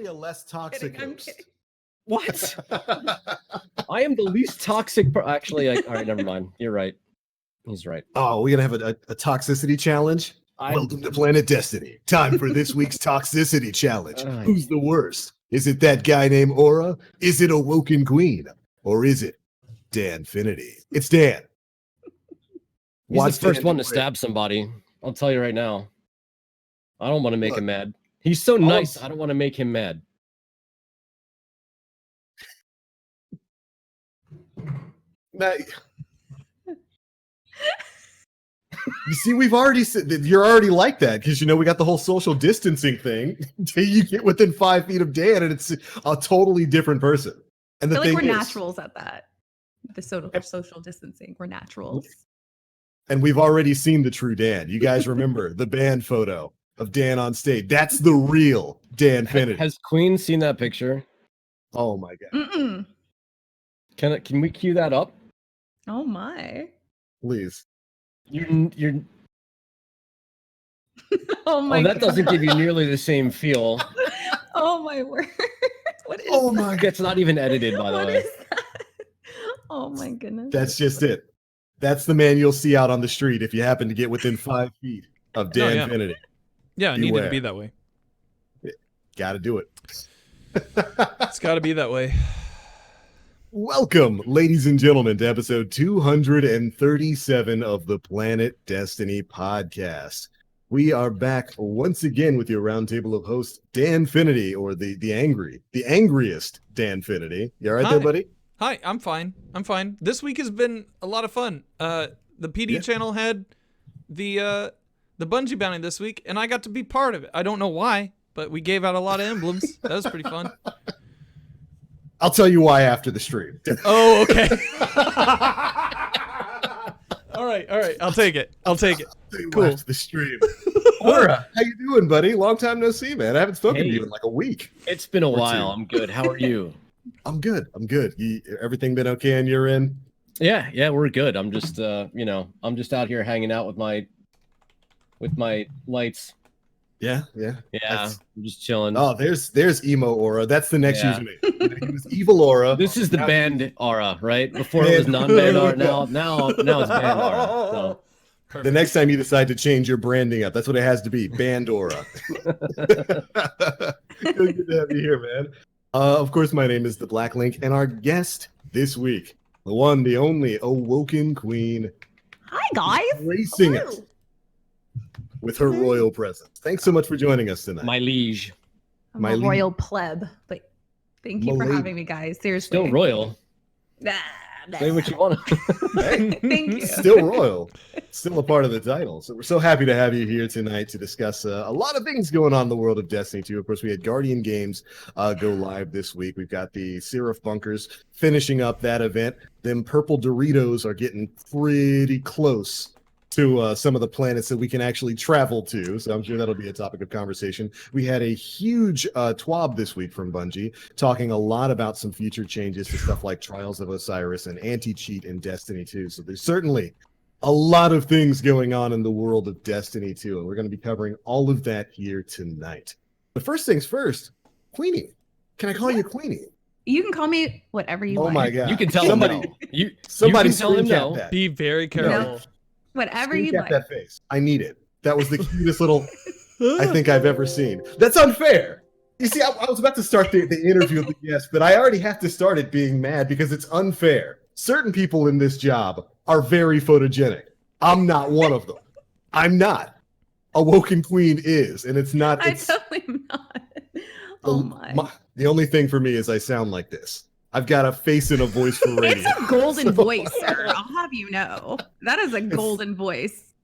actually a less toxic host. What? I am the least toxic. Actually, all right, never mind. You're right. He's right. Oh, we're gonna have a toxicity challenge. Welcome to Planet Destiny. Time for this week's toxicity challenge. Who's the worst? Is it that guy named Aura? Is it Awoken Queen? Or is it Danfinity? It's Dan. He's the first one to stab somebody. I'll tell you right now. I don't want to make him mad. He's so nice. I don't want to make him mad. Now, you see, we've already said that you're already like that because we got the whole social distancing thing. Until you get within 5 feet of Dan, and it's a totally different person. And the I thing feel like we're is, naturals at that. The social distancing, we're naturals. And we've already seen the true Dan. You guys remember the band photo of Dan on stage? That's the real Danfinity. Has Queen seen that picture? Oh my god! Mm-mm. Can we cue that up? Oh my! Please. You're. Oh my! Oh, that doesn't give you nearly the same feel. Oh my word! What is? Oh my! It's not even edited, by the way. What is that? Oh my goodness! That's just it. That's the man you'll see out on the street if you happen to get within 5 feet of Danfinity. Yeah, it needed to be that way. Got to do it. It's got to be that way. Welcome, ladies and gentlemen, to episode 237 of the Planet Destiny podcast. We are back once again with your roundtable of hosts, Danfinity, or the angriest Danfinity. You all right there, buddy? Hi, I'm fine. This week has been a lot of fun. The PD channel had the Bungie bounty this week, and I got to be part of it. I don't know why, but we gave out a lot of emblems. That was pretty fun. I'll tell you why after the stream. Oh, okay. All right. I'll take it. Cool. After the stream. Aura, how you doing, buddy? Long time no see, man. I haven't spoken to you in like a week. It's been a while. I'm good. How are you? I'm good. Everything been okay on your end? Yeah, we're good. I'm just, I'm just out here hanging out with my lights. Yeah. I'm just chilling. Oh, there's emo Aura. That's the next username. He was evil Aura. This is the band Aura, right? Before it was non-band Aura. Now it's band Aura. So. The next time you decide to change your branding up, that's what it has to be. Band Aura. Good to have you here, man. Of course, my name is the Black Link, and our guest this week, the one, the only Awoken Queen. Hi, guys. Gracing it with her royal presence. Thanks so much for joining us tonight. My liege. I'm a royal pleb, but thank you for having me, guys. Seriously. Still royal. Say what you want. Hey, thank you. Still royal. Still a part of the title. So we're so happy to have you here tonight to discuss a lot of things going on in the world of Destiny 2. Of course, we had Guardian Games go live this week. We've got the Seraph Bunkers finishing up that event. Them purple Doritos are getting pretty close to some of the planets that we can actually travel to. So I'm sure that'll be a topic of conversation. We had a huge TWAB this week from Bungie, talking a lot about some future changes to stuff like Trials of Osiris and Anti-Cheat in Destiny 2. So there's certainly a lot of things going on in the world of Destiny 2, and we're going to be covering all of that here tonight. But first things first, Queenie. Can I call you Queenie? You can call me whatever you want. Oh my God. You can tell somebody, him no. Somebody you can tell him no. that. Be very careful. No. Whatever you like. That face. I need it. That was the cutest little I think I've ever seen. That's unfair. You see, I was about to start the interview with the guest, but I already have to start it being mad because it's unfair. Certain people in this job are very photogenic. I'm not one of them. I'm not. Awoken Queen is, and it's not. I totally am not. Oh my. The only thing for me is I sound like this. I've got a face and a voice for radio. It's a golden voice, sir. I'll have you know. That is a golden voice.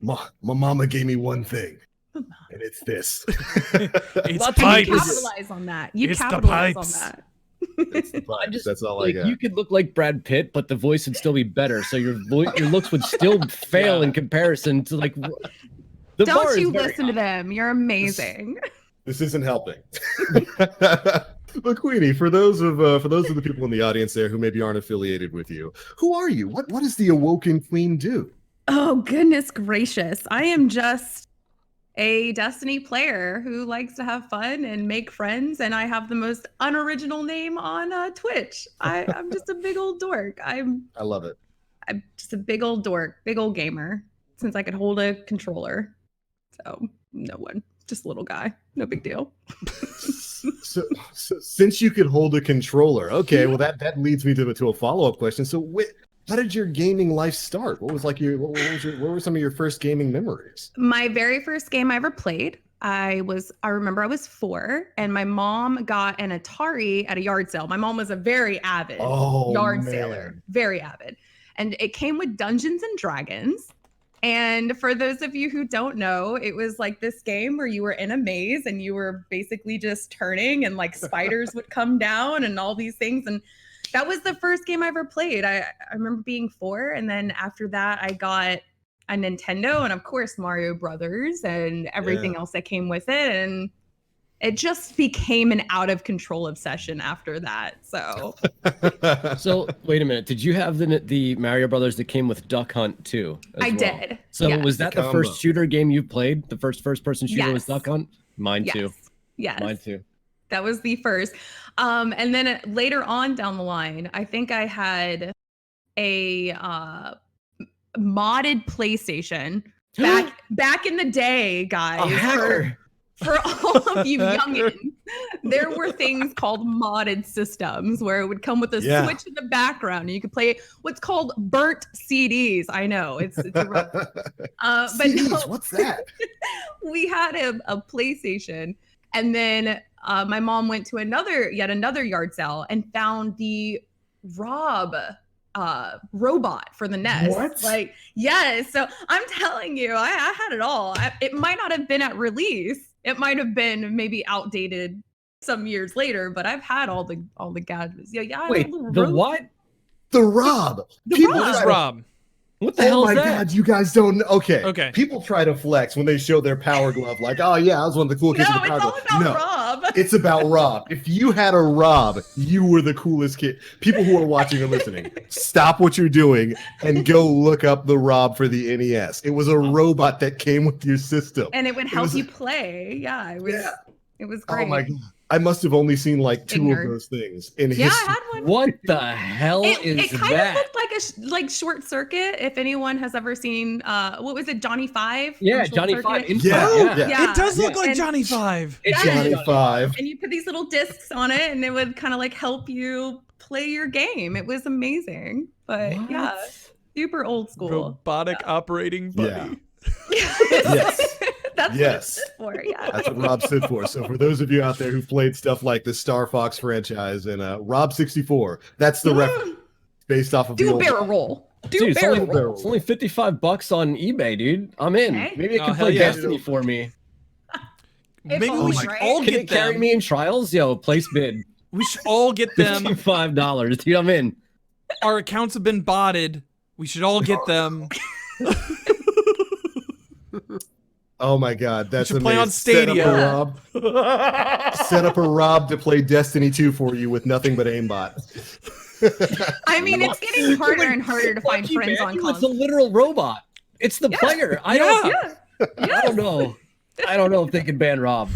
My mama gave me one thing, and it's this. It's You pipes. capitalize on that. You It's the capitalize on pipes. that. It's the pipes. That's all I got. You could look like Brad Pitt, but the voice would still be better. So your looks would still fail in comparison to like. Don't you listen to them? You're amazing. This isn't helping. But Queenie, for those of the people in the audience there who maybe aren't affiliated with you, who are you? What does the Awoken Queen do? Oh goodness gracious! I am just a Destiny player who likes to have fun and make friends, and I have the most unoriginal name on Twitch. I'm just a big old dork. I love it. I'm just a big old dork, big old gamer, since I could hold a controller. So no one, just a little guy, no big deal. so since you could hold a controller, okay, well that leads me to a follow-up question. So how did your gaming life start? What was like what were some of your first gaming memories? My very first game I ever played, I remember I was 4, and my mom got an Atari at a yard sale. My mom was a very avid yard sailor, very avid. And it came with Dungeons and Dragons. And for those of you who don't know, it was like this game where you were in a maze and you were basically just turning, and like spiders would come down and all these things. And that was the first game I ever played. I remember being 4. And then after that, I got a Nintendo and of course Mario Brothers and everything else that came with it. And it just became an out of control obsession after that. So wait a minute. Did you have the Mario Brothers that came with Duck Hunt too? I did. So was that the first shooter game you played? The first person shooter was Duck Hunt? Mine too. Yes. Mine too. That was the first. And then later on down the line, I think I had a modded PlayStation back in the day, guys. A hacker. For all of you youngins, there were things called modded systems where it would come with a switch in the background and you could play what's called burnt CDs. I know it's a rough. But CDs, no, what's that? We had a PlayStation, and then my mom went to yet another yard sale and found the Rob robot for the NES. What? Like, yes. So I'm telling you, I had it all. It might not have been at release. It might have been maybe outdated some years later, but I've had all the gadgets. Yeah. Wait, the what? The Rob. What is Rob? What the hell is that? Oh my God, you guys don't know. Okay. People try to flex when they show their power glove, like, oh yeah, I was one of the cool kids with the power glove. It's all about Rob. It's about Rob. If you had a Rob, you were the coolest kid. People who are watching or listening, stop what you're doing and go look up the Rob for the NES. It was a robot that came with your system. And it would help you play. Yeah, it was great. Oh my God. I must have only seen like 2 of those things in history. Yeah, I had one. What the hell is that? It kind of looked like Short Circuit. If anyone has ever seen, what was it, Johnny 5? Yeah, Johnny 5. Yeah. It does look like Johnny 5. It's Johnny 5. And you put these little discs on it, and it would kind of like help you play your game. It was amazing. But yeah, super old school. Robotic operating buddy. Yes. That's what it stood for, yeah. That's what Rob stood for. So for those of you out there who've played stuff like the Star Fox franchise and Rob 64, that's the reference based off of Do the a old barrel roll. It's only $55 on eBay, dude. I'm in. Okay. Maybe it can play Destiny for me. Maybe we should all Can get it carry them. me in trials? Yo, place bid. We should all get them. $55, dude. I'm in. Our accounts have been botted. We should all get them. Oh my God, that's should amazing. play on Stadia. Set up a Rob to play Destiny 2 for you with nothing but aimbot. I mean, it's getting harder and harder to find friends on It's console. a literal robot. It's the player. I don't know. I don't know if they can ban Rob.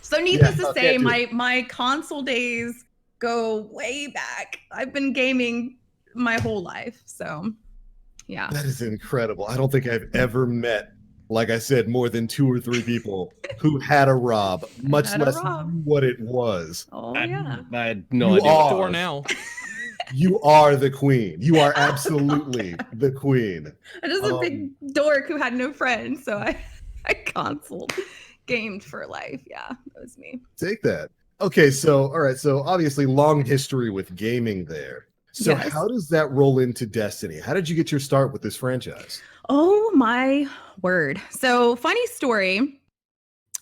So needless to say, my console days go way back. I've been gaming my whole life. So yeah. That is incredible. I don't think I've ever met, like I said, more than 2 or 3 people who had a Rob, much less what it was. Oh yeah. I had no You idea. are. 4 now. You are the queen. You are absolutely the queen. I'm just a big dork who had no friends, so I console gamed for life. Yeah, that was me. Take that. Okay, so all right, so obviously long history with gaming there. So how does that roll into Destiny? How did you get your start with this franchise? Oh my word. So funny story.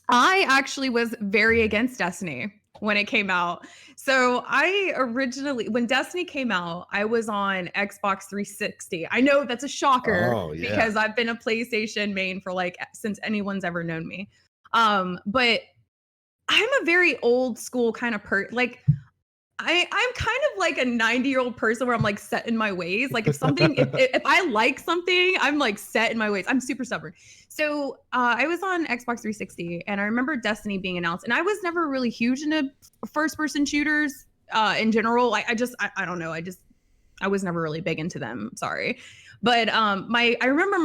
I actually was very against Destiny when it came out. So I originally, when Destiny came out, I was on Xbox 360. I know that's a shocker because I've been a PlayStation main for like since anyone's ever known me. But I'm a very old school kind of like I'm kind of like a 90-year-old person where I'm like set in my ways. Like if I like something, I'm like set in my ways. I'm super stubborn. So I was on Xbox 360 and I remember Destiny being announced, and I was never really huge into first-person shooters in general. I don't know. I was never really big into them. Sorry. But I remember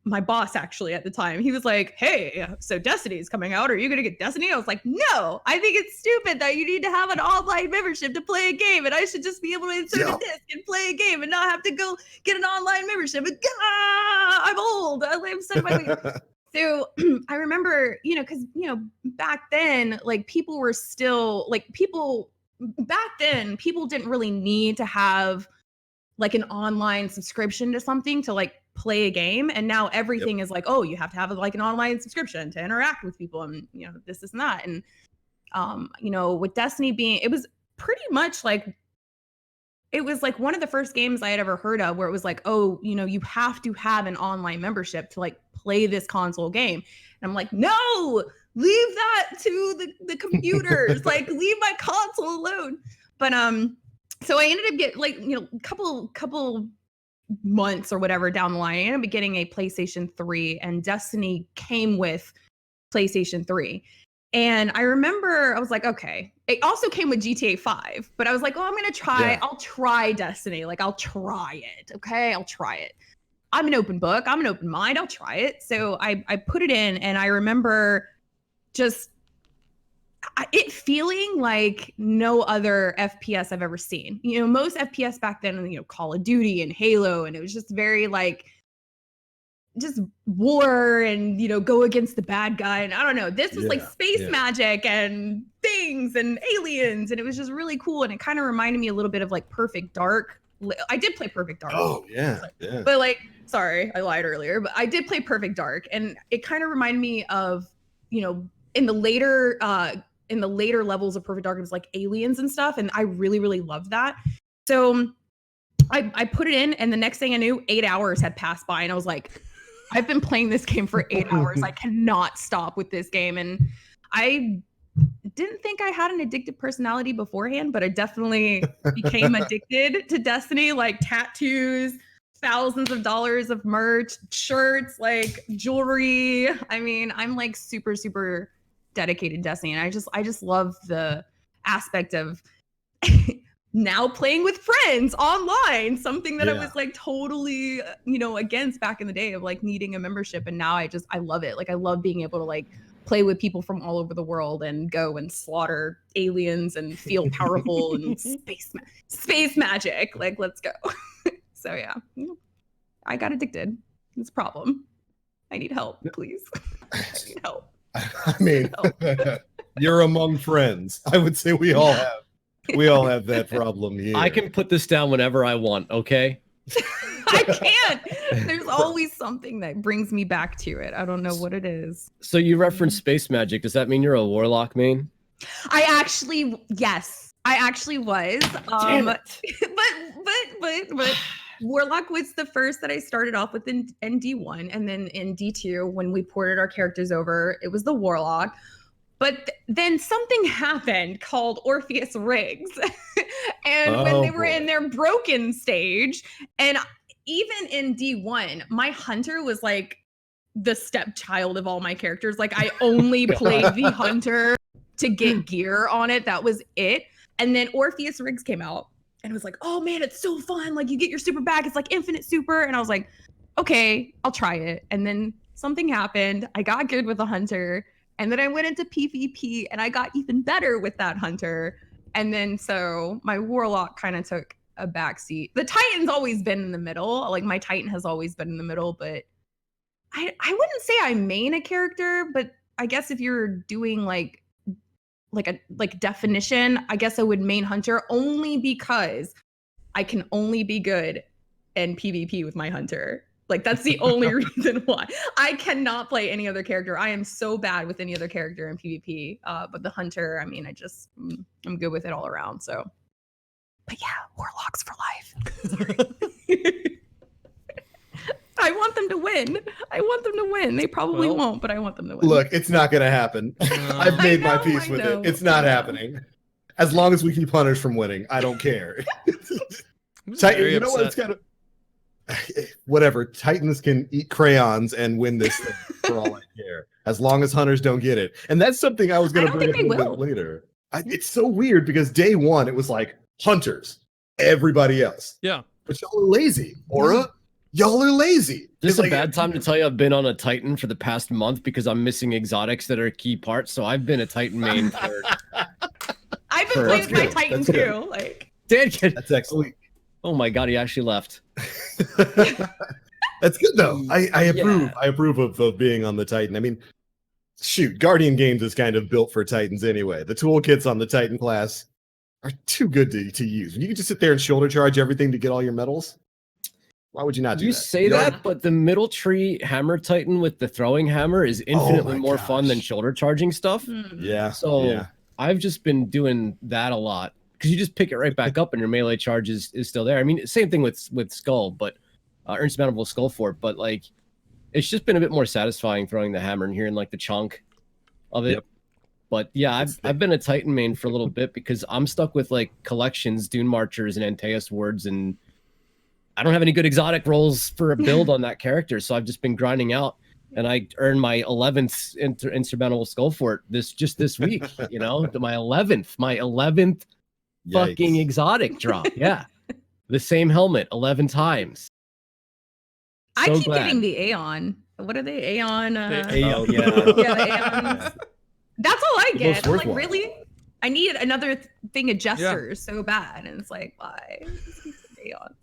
my boss actually at the time, he was like, hey, so Destiny's coming out. Are you going to get Destiny? I was like, no, I think it's stupid that you need to have an online membership to play a game. And I should just be able to insert a disc and play a game and not have to go get an online membership. And, I'm old. I'm set in my ways. So I remember, because, back then, like people were still like people didn't really need to have like an online subscription to something to like play a game. And now everything is like, oh, you have to have like an online subscription to interact with people and, this and that. And, with Destiny it was pretty much like, it was like one of the first games I had ever heard of where it was like, oh, you have to have an online membership to like play this console game. And I'm like, no, leave that to the computers, like leave my console alone. But, so I ended up getting like, a couple months or whatever down the line, I ended up getting a PlayStation 3, and Destiny came with PlayStation 3. And I remember I was like, okay, it also came with GTA 5, but I was like, oh, I'll try Destiny. Like, I'll try it. Okay. I'll try it. I'm an open book. I'm an open mind. I'll try it. So I put it in, and I remember just it feeling like no other FPS I've ever seen. Most FPS back then, Call of Duty and Halo, and it was just very like just war and, go against the bad guy. And I don't know, this was like space magic and things and aliens, and it was just really cool. And it kind of reminded me a little bit of like Perfect Dark. I did play Perfect Dark. Oh yeah. But like, sorry, I lied earlier, but I did play Perfect Dark, and it kind of reminded me of, in the later levels of Perfect Dark, it was like aliens and stuff. And I really, really loved that. So I put it in, and the next thing I knew, 8 hours had passed by, and I was like, I've been playing this game for 8 hours. I cannot stop with this game. And I didn't think I had an addictive personality beforehand, but I definitely became addicted to Destiny, like tattoos, thousands of dollars of merch, shirts, like jewelry. I mean, I'm like super, super dedicated Destiny, and I just love the aspect of now playing with friends online, something that I was like totally against back in the day of like needing a membership. And now I love it. Like I love being able to like play with people from all over the world and go and slaughter aliens and feel powerful and space magic. Like, let's go. So yeah, I got addicted. It's a problem. I need help, please. I need help. I mean, you're among friends. I would say we all have that problem here. I can put this down whenever I want, okay? I can't. There's always something that brings me back to it. I don't know what it is. So you referenced space magic. Does that mean you're a warlock main? Yes. I actually was. Damn it. But Warlock was the first that I started off with in D1, and then in D2, when we ported our characters over, it was the Warlock. But then something happened called Orpheus Riggs, and when they were in their broken stage, and even in D1, my hunter was like the stepchild of all my characters. Like I only played the hunter to get gear on it. That was it. And then Orpheus Riggs came out. And it was like, oh man, it's so fun. Like you get your super back. It's like infinite super. And I was like, okay, I'll try it. And then something happened. I got good with the hunter. And then I went into PvP and I got even better with that hunter. And then so my warlock kind of took a backseat. The Titan's always been in the middle. Like my Titan has always been in the middle, but I wouldn't say I main a character, but I guess if you're doing like definition, I guess I would main hunter only because I can only be good in PvP with my hunter. Like that's the only reason why. I cannot play any other character. I am so bad with any other character in PvP. But the hunter, I mean, I'm good with it all around. So, but yeah, warlocks for life. I want them to win. They probably won't, but I want them to win. Look, it's not going to happen. I've made my peace with it. It's not happening. As long as we keep hunters from winning, I don't care. Titan, you know what? It's kind of whatever. Titans can eat crayons and win this thing for all I care. As long as hunters don't get it, and that's something I was going to bring up a little bit later. It's so weird because day one it was like hunters, everybody else. Yeah, but y'all are lazy. Aura, y'all are lazy. This is a bad time to tell you I've been on a Titan for the past month because I'm missing exotics that are key parts. So I've been a Titan main for. I've been playing my Titan too. Like, that's excellent. Oh my god, he actually left. That's good though. I approve. Yeah. I approve of being on the Titan. I mean, shoot, Guardian Games is kind of built for Titans anyway. The toolkits on the Titan class are too good to use. When you can just sit there and shoulder charge everything to get all your medals, why would you not do that? You say that, but the middle tree hammer Titan with the throwing hammer is infinitely more fun than shoulder charging stuff. Yeah. So I've just been doing that a lot because you just pick it right back up and your melee charge is still there. I mean, same thing with Skull, but Insurmountable Skull Fort, but like it's just been a bit more satisfying throwing the hammer and hearing like the chunk of it. Yep. But yeah, I've been a Titan main for a little bit because I'm stuck with like collections, Dune Marchers, and Antaeus Wards, and I don't have any good exotic rolls for a build on that character, so I've just been grinding out, and I earned my 11th Insurmountable Skull Fort this week. You know, my 11th fucking exotic drop. Yeah, the same helmet 11 times. I keep getting the Aeon. What are they? Aeon. Aeon. Yeah, the Aeons. That's all I get. I'm like, really? I need another thing of gestures so bad, and it's like, why? Aeons.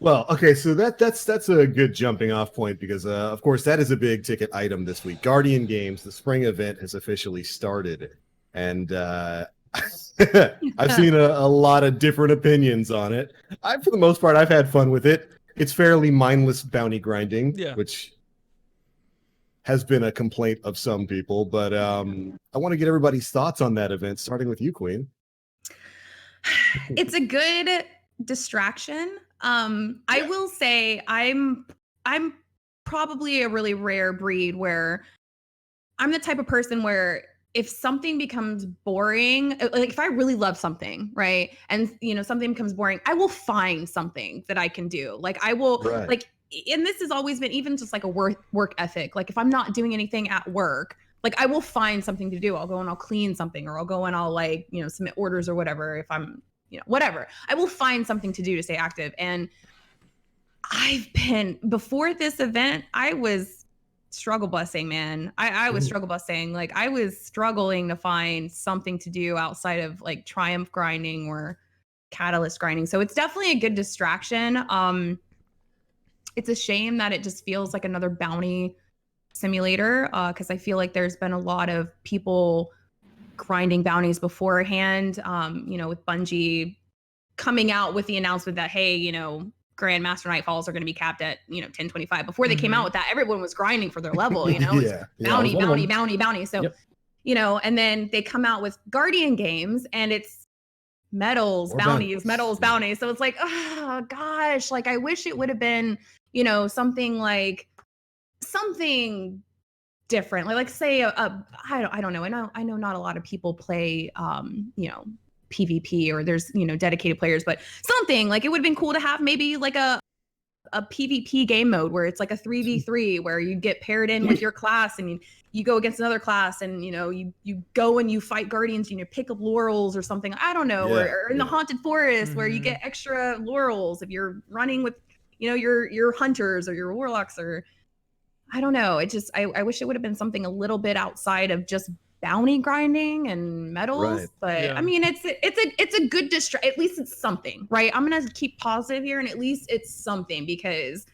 Well, okay, so that's a good jumping off point because, of course, that is a big ticket item this week. Guardian Games, the spring event has officially started, and I've seen a lot of different opinions on it. For the most part, I've had fun with it. It's fairly mindless bounty grinding, which has been a complaint of some people, but I want to get everybody's thoughts on that event, starting with you, Queen. It's a good distraction. I will say I'm probably a really rare breed where I'm the type of person where if something becomes boring, like if I really love something, right, and something becomes boring, I will find something that I can do. Like I will like, and this has always been even just like a work ethic. Like if I'm not doing anything at work, like I will find something to do. I'll go and I'll clean something, or I'll go and I'll like submit orders or whatever. If I'm whatever, I will find something to do to stay active. And before this event, I was struggle busing, man. I was struggle busing. Like I was struggling to find something to do outside of like Triumph grinding or Catalyst grinding. So it's definitely a good distraction. It's a shame that it just feels like another bounty simulator, because I feel like there's been a lot of people grinding bounties beforehand, with Bungie coming out with the announcement that, hey, Grandmaster Nightfalls are going to be capped at, 1025. Before they came out with that, everyone was grinding for their level, bounty. So, and then they come out with Guardian Games and it's medals, bounties. So it's like, oh gosh, like I wish it would have been, something different. Like say I don't know. I know not a lot of people play PvP or there's dedicated players, but something like it would have been cool to have maybe like a PvP game mode where it's like a 3v3 where you get paired in with your class and you go against another class and you go and you fight guardians and you pick up laurels or something. I don't know, or in the haunted forest where you get extra laurels if you're running with your hunters or your warlocks, or I don't know. It just I wish it would have been something a little bit outside of just bounty grinding and medals, but I mean it's a good at least it's something, right? I'm gonna keep positive here, and at least it's something, because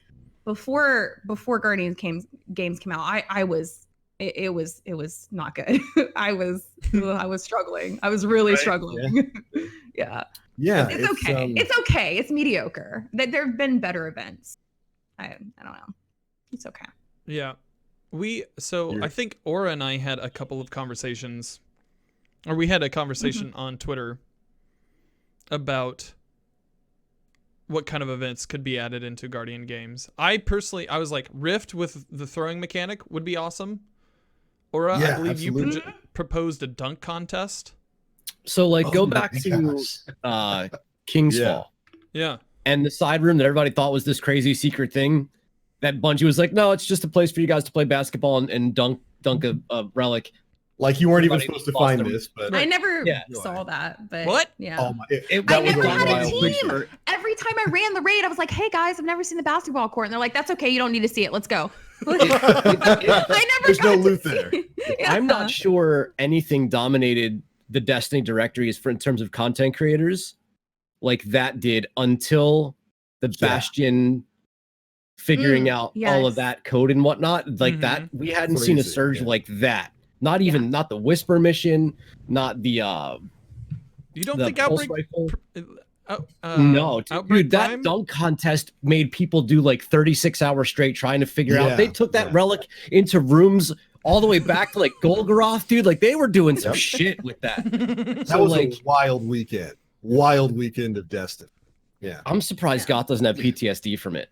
before Guardians games came out, it was not good. I was struggling. I was really struggling. Yeah. It's okay. It's okay. It's mediocre. There have been better events. I don't know. It's okay. Yeah. I think Aura and I had a couple of conversations, or we had a conversation on Twitter about what kind of events could be added into Guardian Games. I was like, Rift with the throwing mechanic would be awesome. Aura, I believe you proposed a dunk contest. So like go my back to King's Yeah. Fall Yeah. and the side room that everybody thought was this crazy secret thing that Bungie was like, no, it's just a place for you guys to play basketball and dunk a relic. Like you weren't even Everybody supposed to lost find their- this, but I never Yeah. saw that, but What? Yeah. oh my, It- I that was never a had a wild team. picture. Every time I ran the raid, I was like, "Hey guys, I've never seen the basketball court," and they're like, "That's okay, you don't need to see it. Let's go." I never. There's no got to loot see there. it. I'm not sure anything dominated the Destiny directories for in terms of content creators like that did until the Bastion figuring out all of yes. that code and whatnot. Like that, we hadn't seen a Crazy, surge yeah. like that. Not even not the Whisper mission, not the You don't the think pulse Outbreak? rifle. No, dude, that dunk contest made people do like 36 hours straight trying to figure out. They took that relic into rooms all the way back to like Golgoroth, dude. Like they were doing some shit with that. That was like a wild weekend of Destiny. Yeah, I'm surprised Goth doesn't have PTSD from it,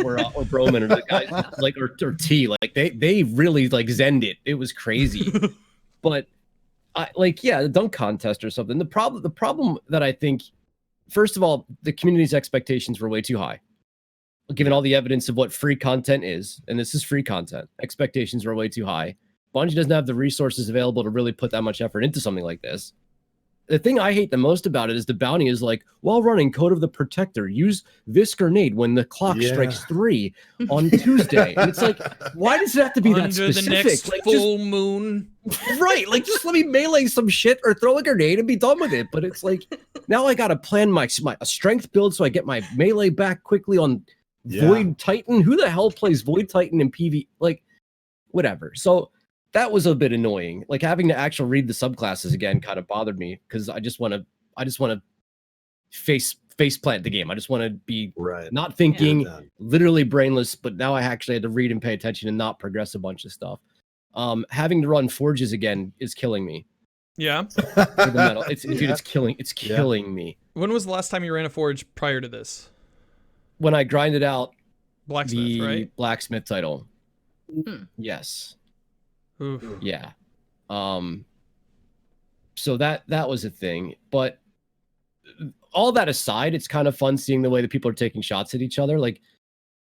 or Broman or the guys like or T. Like they really like zenned it. It was crazy, but the dunk contest or something. The problem that I think, first of all, the community's expectations were way too high. Given all the evidence of what free content is, and this is free content, expectations were way too high. Bungie doesn't have the resources available to really put that much effort into something like this. The thing I hate the most about it is the bounty is like, while running Code of the Protector, use this grenade when the clock strikes 3 on Tuesday. And it's like, why does it have to be that specific? The next like, full moon. Right, like just let me melee some shit or throw a grenade and be done with it. But it's like, now I gotta plan my a strength build so I get my melee back quickly on Void Titan. Who the hell plays Void Titan in PV? Like, whatever. So that was a bit annoying. Like having to actually read the subclasses again kind of bothered me because I just want to face plant the game. I just want to be not thinking, literally brainless. But now I actually had to read and pay attention and not progress a bunch of stuff. Having to run forges again is killing me. Yeah. For the metal. Dude, it's killing me. When was the last time you ran a forge prior to this? When I grinded out Blacksmith, right? Blacksmith title. Yes. Oof. Yeah. So that was a thing. But all that aside, it's kind of fun seeing the way that people are taking shots at each other. Like,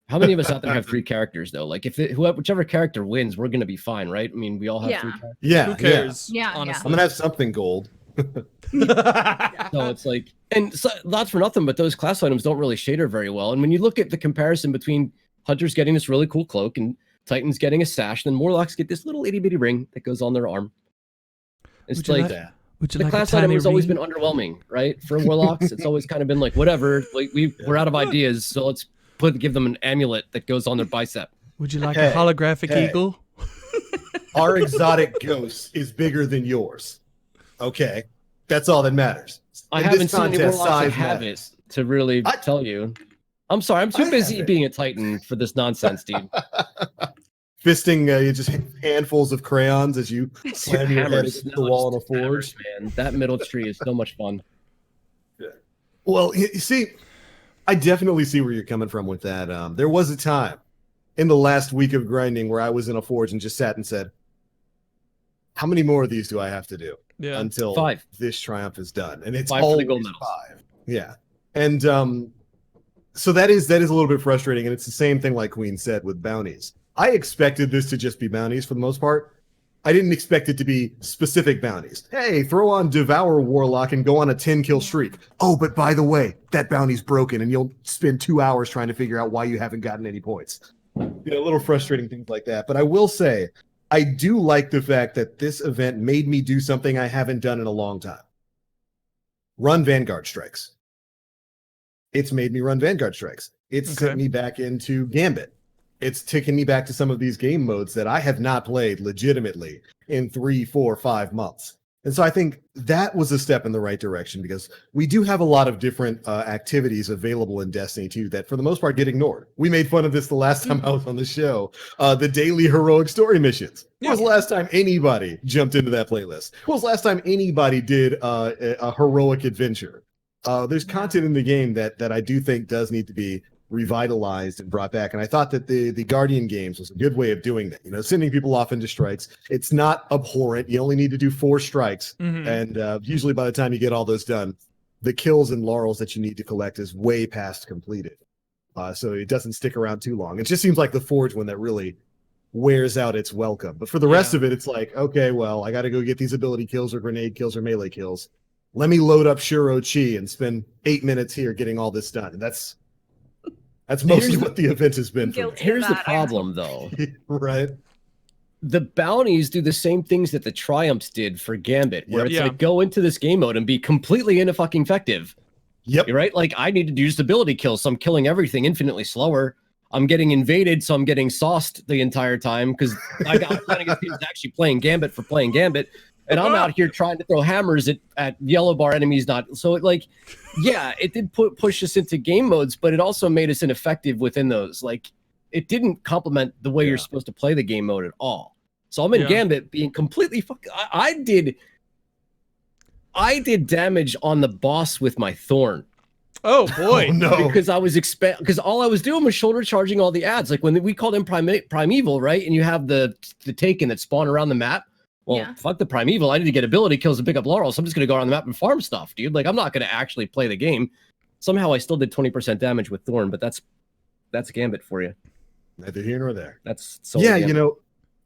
how many of us out there have 3 characters though? Like, if whichever character wins, we're gonna be fine, right? I mean, we all have 3 characters. Yeah. Who cares? Yeah. Honestly. I'm gonna have something gold. So it's like, and so, that's for nothing, but those class items don't really shader very well. And when you look at the comparison between Hunters getting this really cool cloak and Titans getting a sash, then Warlocks get this little itty bitty ring that goes on their arm. It's like the class item has always been underwhelming, right? For Warlocks, it's always kind of been like, whatever, like we're out of ideas, so let's give them an amulet that goes on their bicep. Would you like a holographic eagle? Our exotic ghost is bigger than yours. Okay, that's all that matters. I haven't seen any Warlocks that have it to really tell you. I'm sorry, I'm too busy being a Titan for this nonsense, dude. Fisting just handfuls of crayons as you slam your head against the wall in a forge. Man, that middle tree is so much fun. Yeah. Well, you see, I definitely see where you're coming from with that. There was a time in the last week of grinding where I was in a forge and just sat and said, how many more of these do I have to do until 5. This triumph is done? And it's 5 for the always gold medals. 5. Yeah. And so that is a little bit frustrating. And it's the same thing like Queen said with bounties. I expected this to just be bounties for the most part. I didn't expect it to be specific bounties. Hey, throw on Devour Warlock and go on a 10-kill streak. Oh, but by the way, that bounty's broken and you'll spend 2 hours trying to figure out why you haven't gotten any points. A little frustrating things like that. But I will say, I do like the fact that this event made me do something I haven't done in a long time. Run Vanguard Strikes. It's made me run Vanguard Strikes. It's sent me back into Gambit. It's taken me back to some of these game modes that I have not played legitimately in 3, 4, 5 months. And so I think that was a step in the right direction because we do have a lot of different activities available in Destiny 2 that for the most part get ignored. We made fun of this the last time I was on the show. The daily heroic story missions. When was the last time anybody jumped into that playlist? When was the last time anybody did a heroic adventure? There's content in the game that I do think does need to be revitalized and brought back. And I thought that the Guardian games was a good way of doing that. Sending people off into strikes. It's not abhorrent. You only need to do 4 strikes. And usually by the time you get all those done, the kills and laurels that you need to collect is way past completed. So it doesn't stick around too long. It just seems like the Forge one that really wears out its welcome. But for the rest of it, it's like, okay, well, I got to go get these ability kills or grenade kills or melee kills. Let me load up Shuro Chi and spend 8 minutes here getting all this done. And that's mostly what the event has been for me. Here's the problem, though. Right. The bounties do the same things that the triumphs did for Gambit, where it's like, go into this game mode and be completely ineffective. Yep. You're right. Like, I need to do just ability kills, so I'm killing everything infinitely slower. I'm getting invaded, so I'm getting sauced the entire time because I got playing against people actually playing Gambit for playing Gambit, and I'm out here trying to throw hammers at yellow bar enemies. It did push us into game modes, but it also made us ineffective within those. Like, it didn't complement the way you're supposed to play the game mode at all. So I'm in Gambit being completely I did damage on the boss with my Thorn. Oh boy! Oh, no, because I was because all I was doing was shoulder charging all the ads. Like when we called him Primeval, right? And you have the Taken that spawn around the map. Well, fuck the Primeval. I need to get ability kills and pick up laurels. So I'm just gonna go around the map and farm stuff, dude. Like I'm not gonna actually play the game. Somehow I still did 20% damage with Thorn, but that's Gambit for you. Neither here nor there. That's so Gambit.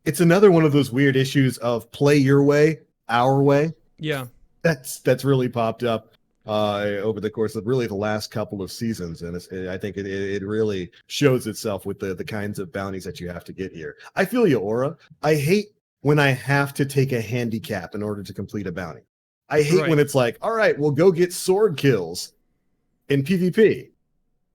It's another one of those weird issues of play your way, our way. Yeah, that's really popped up over the course of really the last couple of seasons, and I think it really shows itself with the kinds of bounties that you have to get here. I feel you, Aura. I hate when I have to take a handicap in order to complete a bounty. I hate when it's like, all right, well, go get sword kills in PvP,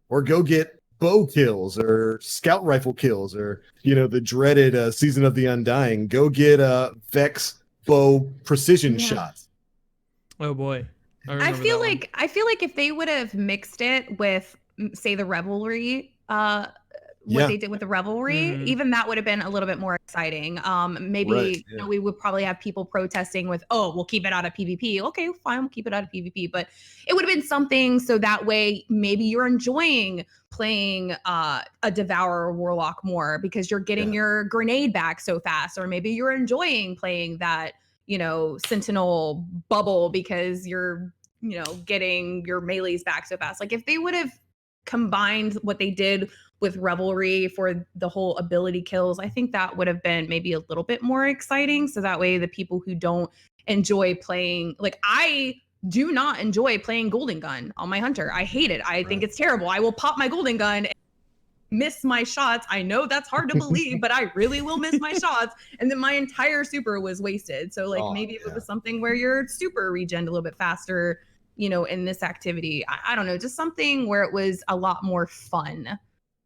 or go get bow kills or scout rifle kills, or the dreaded Season of the Undying. Go get Vex bow precision shots. Oh boy. I feel like if they would have mixed it with, say, the Revelry, they did with the Revelry, even that would have been a little bit more exciting. Maybe we would probably have people protesting with, oh, we'll keep it out of PvP. Okay, fine, we'll keep it out of PvP. But it would have been something so that way maybe you're enjoying playing a Devourer Warlock more because you're getting your grenade back so fast, or maybe you're enjoying playing that Sentinel bubble because you're getting your melees back so fast. Like if they would have combined what they did with Revelry for the whole ability kills, I think that would have been maybe a little bit more exciting. So that way the people who don't enjoy playing, like I do not enjoy playing Golden Gun on my Hunter. I hate it. I think it's terrible. I will pop my Golden Gun and miss my shots. I know that's hard to believe, but I really will miss my shots. And then my entire super was wasted. So maybe if it was something where your super regen a little bit faster, in this activity, I don't know, just something where it was a lot more fun,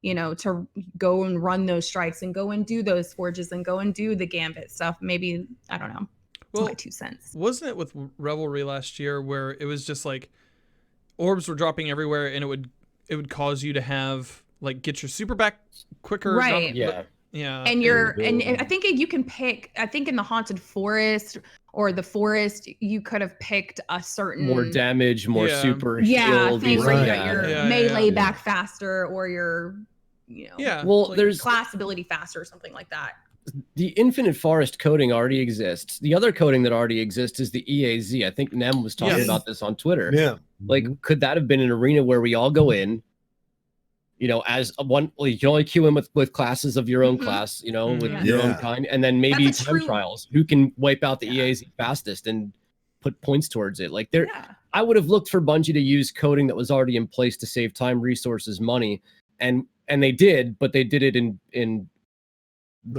to go and run those strikes and go and do those forges and go and do the Gambit stuff. Maybe, I don't know. Well, my 2 cents. Wasn't it with Revelry last year where it was just like orbs were dropping everywhere and it would cause you to have get your super back quicker? Right. Yeah. And and I think you can pick, I think in the Haunted Forest or the Forest, you could have picked a certain more damage, more super heal. Things where you got your melee back faster, or your there's class ability faster or something like that. The Infinite Forest coding already exists. The other coding that already exists is the EAZ. I think Nem was talking about this on Twitter. Yeah. Could that have been an arena where we all go in, as one, you can only queue in with classes of your own class, with your own kind, and then maybe time trials. Who can wipe out the EAZ fastest and put points towards it? I would have looked for Bungie to use coding that was already in place to save time, resources, money, and they did, but they did it in the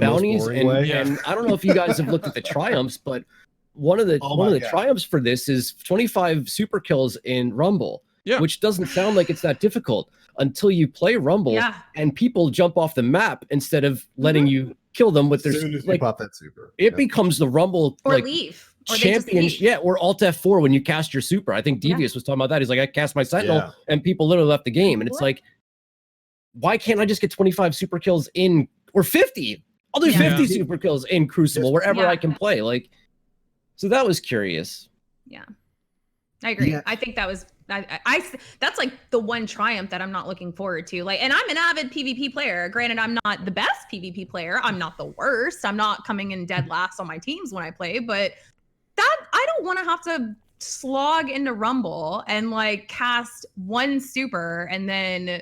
bounties. And I don't know if you guys have looked at the triumphs, but one of the triumphs for this is 25 super kills in Rumble. Which doesn't sound like it's that difficult until you play Rumble and people jump off the map instead of letting you kill them with their pop that super. It becomes the Rumble or leave. Or champion, or Alt F4 when you cast your super. I think Devious was talking about that. He's like, I cast my Sentinel and people literally left the game. And it's like, why can't I just get 25 super kills in, or 50? I'll do 50 super kills in Crucible wherever I can play. So that was curious. Yeah, I agree. I think that was that's like the one triumph that I'm not looking forward to. Like, and I'm an avid PvP player. Granted, I'm not the best PvP player. I'm not the worst. I'm not coming in dead last on my teams when I play, but that I don't want to have to slog into Rumble and like cast one super and then,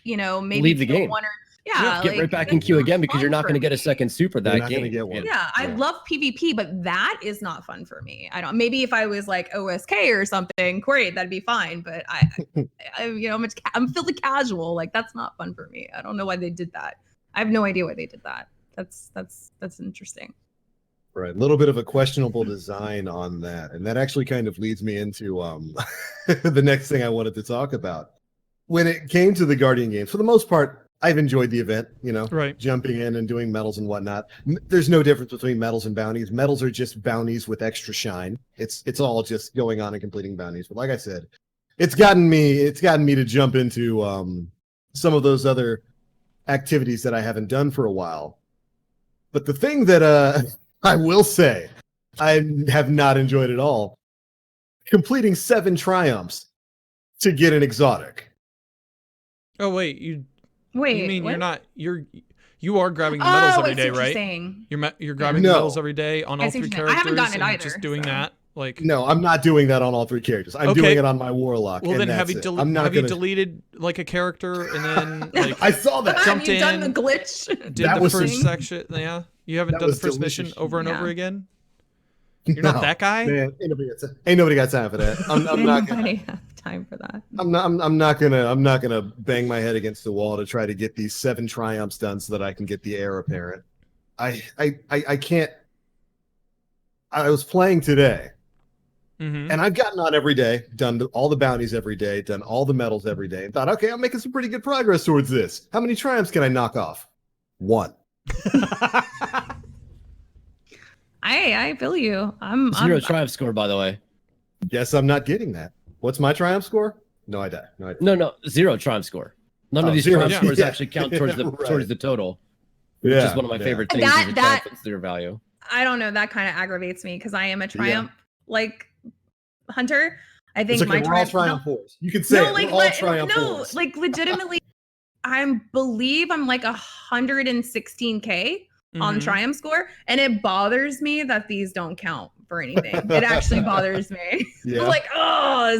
you know, maybe leave the game. One or, yeah, get like, right back in queue again because you're not going to get a second super that You're not game. gonna get one. Yeah, I love PvP, but that is not fun for me. I don't. Maybe if I was like OSK or something, great, that'd be fine. But you know, I'm still casual. Like that's not fun for me. I don't know why they did that. I have no idea why they did that. That's interesting. Right, a little bit of a questionable design on that, and that actually kind of leads me into the next thing I wanted to talk about. When it came to the Guardian games, for the most part, I've enjoyed the event, you know, jumping in and doing medals and whatnot. There's no difference between medals and bounties. Medals are just bounties with extra shine. It's all just going on and completing bounties. But like I said, it's gotten me to jump into some of those other activities that I haven't done for a while. But the thing that I will say I have not enjoyed at all, completing 7 triumphs to get an exotic. Oh wait, you mean what? you are grabbing the medals every day, right? Saying. You're grabbing the medals every day on all 3 characters. I haven't gotten it either. Just doing that, like no, I'm not doing that on all 3 characters. I'm doing it on my warlock. Well, then have you you deleted like a character and then like I saw that. Jumped You've in, done the glitch. Did that the was first section? Yeah, you haven't done the first mission over and over again. You're not that guy. Man, ain't nobody got time for that. I'm not gonna have time for that. I'm not gonna bang my head against the wall to try to get these 7 triumphs done so that I can get the heir apparent. I can't. I was playing today, and I've gotten on every day, done all the bounties every day, done all the medals every day, and thought, okay, I'm making some pretty good progress towards this. How many triumphs can I knock off? 1. I feel you. I'm 0 triumph score, by the way. Guess I'm not getting that. What's my triumph score? No, I die. No, 0 triumph score. None of these triumph scores actually count towards the towards the total. Which is one of my favorite things. That zero value. I don't know. That kind of aggravates me because I am a triumph like hunter. I think my triumph. We're all triumph fours. You could say we're all triumph fours. Like legitimately, believe I'm like 116K on triumph score, and it bothers me that these don't count for anything. It actually bothers me. I'm like,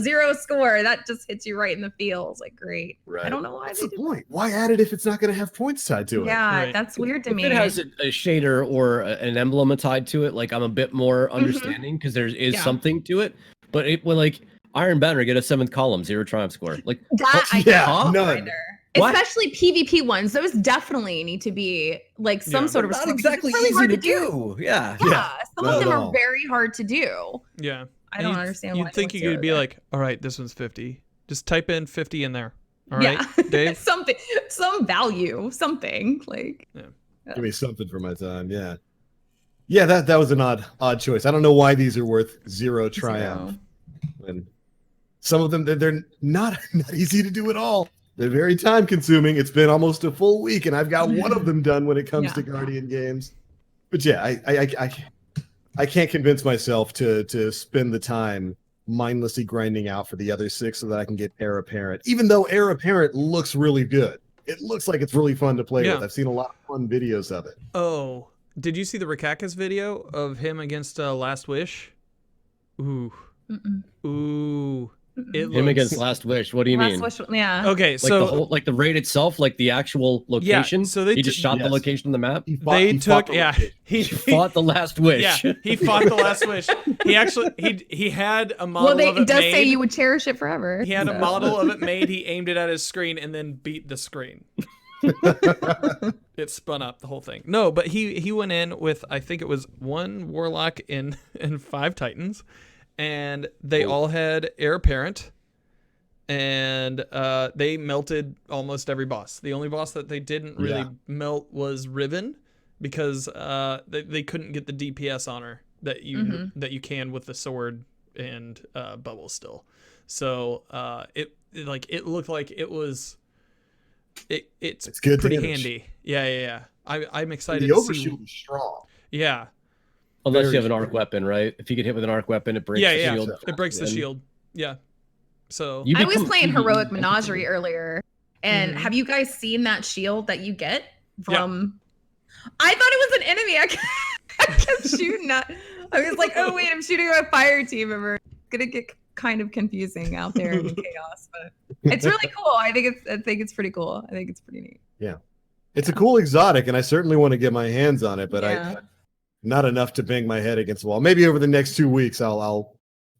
0 score. That just hits you right in the feels. Like, great. Right. I don't know why. What's the point? Why add it if it's not going to have points tied to it? Yeah, that's weird to me. If it has a shader or an emblem tied to it, like I'm a bit more understanding because there is something to it. But when like Iron Banner get a 7th column, 0 triumph score, like that none. Especially PvP ones, those definitely need to be like some sort of. Not exactly really easy to do. Yeah, some of them are very hard to do. Yeah, I don't understand. You'd think you could be like, all right, this one's 50. Just type in 50 in there. All right, Dave. some value, something like. Give me something for my time. Yeah. That was an odd choice. I don't know why these are worth 0 triumph. And some of them they're not easy to do at all. They're very time consuming. It's been almost a full week, and I've got one of them done when it comes to Guardian games. But yeah, I can't convince myself to spend the time mindlessly grinding out for the other 6 so that I can get heir apparent. Even though heir apparent looks really good, it looks like it's really fun to play with. I've seen a lot of fun videos of it. Oh, did you see the Rikakas video of him against Last Wish? Ooh. Ooh. Him against Last Wish. What do you mean? Wish, yeah. Okay, like so the whole, like the raid itself, like the actual location. So they just shot the location on the map. He fought the Last Wish. Yeah, he fought the Last Wish. He actually he had a model. Well, of it does made. say you would cherish it forever. He had a model of it made. He aimed it at his screen and then beat the screen. It spun up the whole thing. No, but he went in with, I think it was 1 Warlock and 5 Titans, and they all had heir apparent. And they melted almost every boss. The only boss that they didn't really melt was Riven, because they couldn't get the DPS on her that you can with the sword and bubble still. So it looked like it was it's good, pretty handy. Yeah. I'm excited. The overshoot is strong. Yeah. Unless you have an arc weapon, right? If you get hit with an arc weapon, it breaks the shield. It breaks the shield. Yeah. So I was playing Heroic Menagerie earlier, and have you guys seen that shield that you get from? Yeah. I thought it was an enemy. I kept shooting at. I was like, oh wait, I'm shooting at a fire team member. It's gonna get kind of confusing out there in the chaos, but it's really cool. I think it's pretty cool. I think it's pretty neat. Yeah, it's a cool exotic, and I certainly want to get my hands on it, but I not enough to bang my head against the wall. Maybe over the next 2 weeks, I'll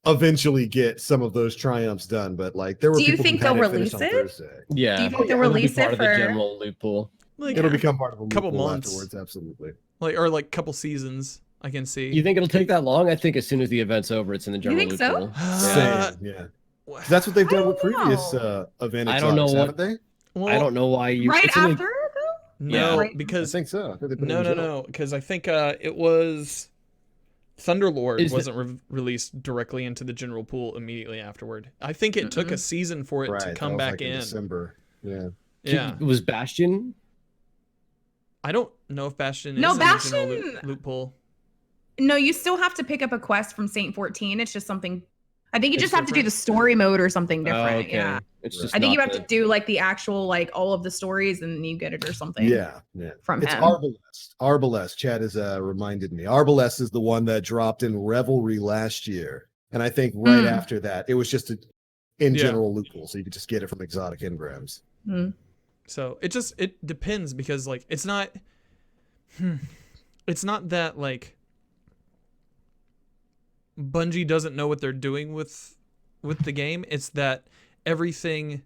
eventually get some of those triumphs done. But like, there were. Do you think they'll release it? Yeah. Do you think they'll release it for the general loot pool? Like, it'll become part of a couple months afterwards. Absolutely. Like couple seasons. I can see. You think it'll take that long? I think as soon as the event's over, it's in the general loot pool. Yeah. That's what they've done with previous event. I don't know haven't they? Well, I don't know why you. Right after. No, because I think so. No, because I think it was Thunderlord wasn't released directly into the general pool immediately afterward. I think it took a season for it to come back in December. Yeah. Was Bastion? I don't know if Bastion is No, in Bastion. the general loot pool. No, you still have to pick up a quest from Saint 14. It's just something. I think you just have to do the story mode or something different. Oh, okay. Yeah. It's just I think you have to do like the actual like all of the stories and you get it or something. Yeah. From it's him. Arbalest. Chad has reminded me. Arbalest is the one that dropped in Revelry last year, and I think right after that, it was just in general loot pool, so you could just get it from exotic engrams. So it depends because like it's not that like Bungie doesn't know what they're doing with the game. It's that everything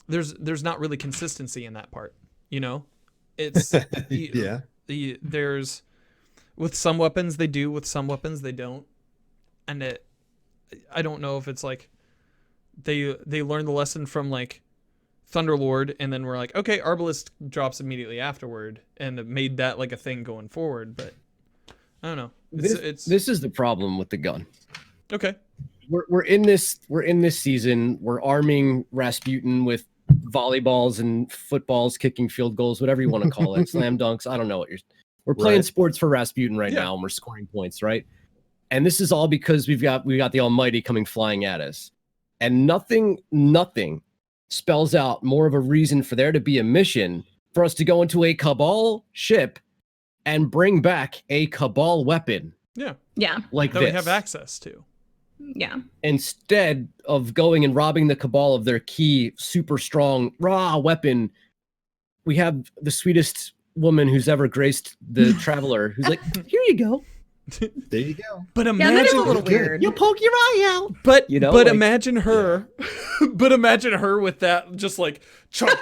there's not really consistency in that part, you know? It's there's with some weapons they do, with some weapons they don't. And I don't know if it's like they learned the lesson from like Thunderlord and then we're like, okay, Arbalest drops immediately afterward and it made that like a thing going forward, but I don't know. This is the problem with the gun. Okay. We're in this season. We're arming Rasputin with volleyballs and footballs, kicking field goals, whatever you want to call it, slam dunks. I don't know what we're playing sports for Rasputin right now, and we're scoring points, right? And this is all because we got the Almighty coming flying at us, and nothing spells out more of a reason for there to be a mission for us to go into a Cabal ship and bring back a Cabal weapon. Yeah. Like that this. we have access to. Yeah. Instead of going and robbing the Cabal of their key, super strong, raw weapon, we have the sweetest woman who's ever graced the Traveler, who's like, here you go. There you go. But imagine that is a little weird. You poke your eye out. But you know, but like, imagine her. But imagine her with that just like chunk.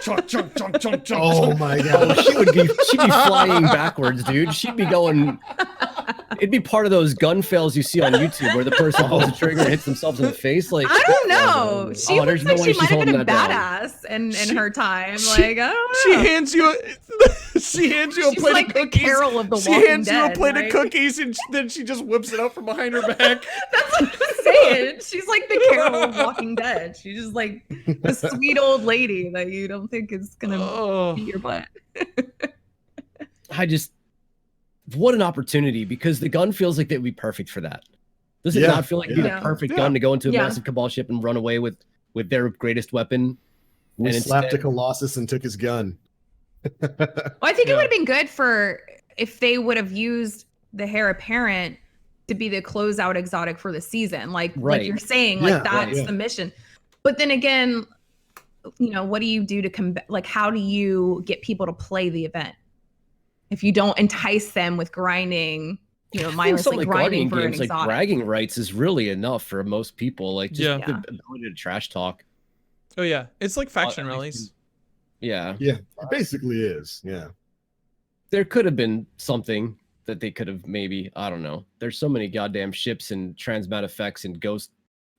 Oh my god. She'd be flying backwards, dude. She'd be going. It'd be part of those gun fails you see on YouTube where the person pulls the trigger and hits themselves in the face. Like I don't know. She looks like she might have been a down. badass in her time. Like I don't know. She hands you a plate like of cookies. The Carol of the she Walking hands Dead, you a plate right? of cookies and then she just whips it out from behind her back. That's what I'm saying. She's like the Carol of Walking Dead. She's just like a sweet old lady that you don't think is gonna beat your butt. What an opportunity, because the gun feels like that would be perfect for that. Does it not feel like it'd be the perfect gun to go into a massive Cabal ship and run away with their greatest weapon? We slapped a Colossus and took his gun. Well, I think it would have been good for if they would have used the Heir Apparent to be the closeout exotic for the season. Like you're saying, like that's the mission. But then again, you know, what do you do to combat? Like, how do you get people to play the event if you don't entice them with grinding? You know, mindlessly grinding for an exotic. Like bragging rights is really enough for most people. Like just the ability to trash talk. Oh yeah, it's like faction rallies. Yeah, it basically is. Yeah, there could have been something that they could have maybe. I don't know. There's so many goddamn ships and transmat effects and ghost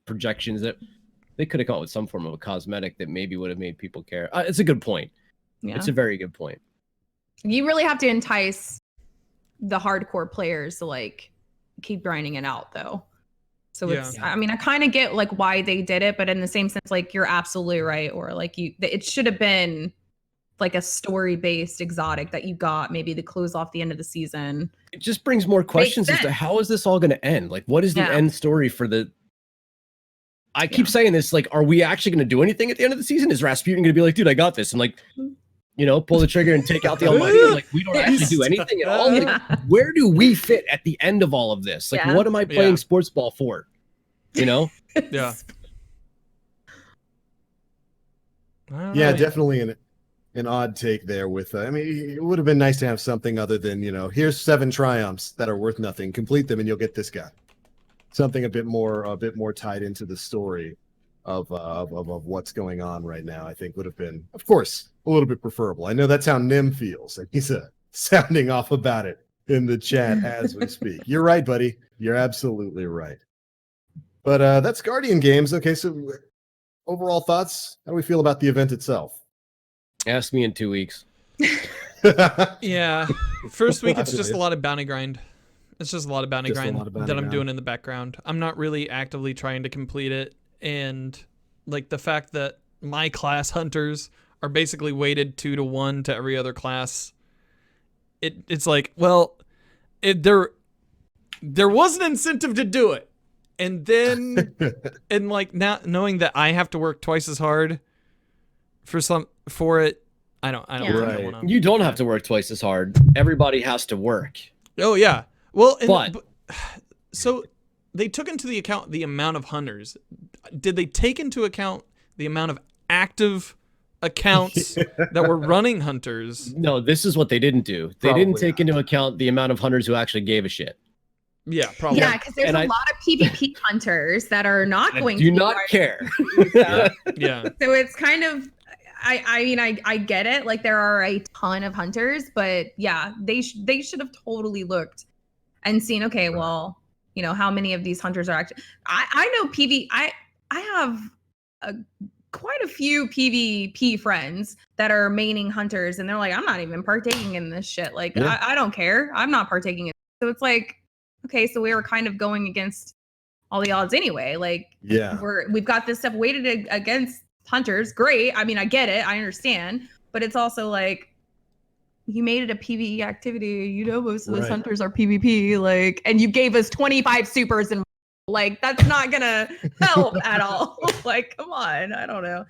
projections that they could have come up with some form of a cosmetic that maybe would have made people care. It's a good point. Yeah. It's a very good point. You really have to entice the hardcore players to like keep grinding it out though. So it's, I mean, I kind of get like why they did it, but in the same sense, like you're absolutely right. Or like it should have been like a story-based exotic that you got maybe to close off the end of the season. It just brings more questions as to how is this all going to end? Like, what is the end story for the I keep saying this, like, are we actually going to do anything at the end of the season? Is Rasputin going to be like, dude, I got this, and like, pull the trigger and take out the Almighty? Like, we don't actually do anything at all. Like, where do we fit at the end of all of this? Like, what am I playing sports ball for? Yeah. Yeah, definitely an odd take there with, I mean, it would have been nice to have something other than, here's 7 triumphs that are worth nothing. Complete them and you'll get this guy. Something a bit more tied into the story of what's going on right now, I think would have been, of course, a little bit preferable. I know that's how Nim feels, and he's sounding off about it in the chat as we speak. You're right, buddy. You're absolutely right. But that's Guardian Games. Okay, so overall thoughts? How do we feel about the event itself? Ask me in 2 weeks. Yeah. First week, it's just a lot of bounty grind. It's just a lot of bounty grind that I'm doing in the background. I'm not really actively trying to complete it. And like the fact that my class hunters are basically weighted 2 to 1 to every other class. It's like, well, there was an incentive to do it. And then, and like now knowing that I have to work twice as hard for it, I don't want to. You don't have to work twice as hard. Everybody has to work. Oh yeah. Well, so they took into the account the amount of hunters. Did they take into account the amount of active accounts that were running hunters? No, this is what they didn't do. They didn't take into account the amount of hunters who actually gave a shit. Yeah, probably. Yeah, because there's a lot of PvP hunters that are not going to do not care. Yeah. So it's kind of, I mean, I get it. Like there are a ton of hunters, but yeah, they should have totally looked and seen, okay, well, how many of these hunters are actually, I know I have quite a few PvP friends that are maining hunters, and they're like, I'm not even partaking in this shit. Like, I don't care. I'm not partaking in it. So it's like, okay, so we were kind of going against all the odds anyway. Like, we've got this stuff weighted against hunters. Great. I mean, I get it. I understand. But it's also like, you made it a PvE activity. Most of those hunters are PvP. Like, and you gave us 25 supers, and like, that's not gonna help at all. Like, come on. I don't know.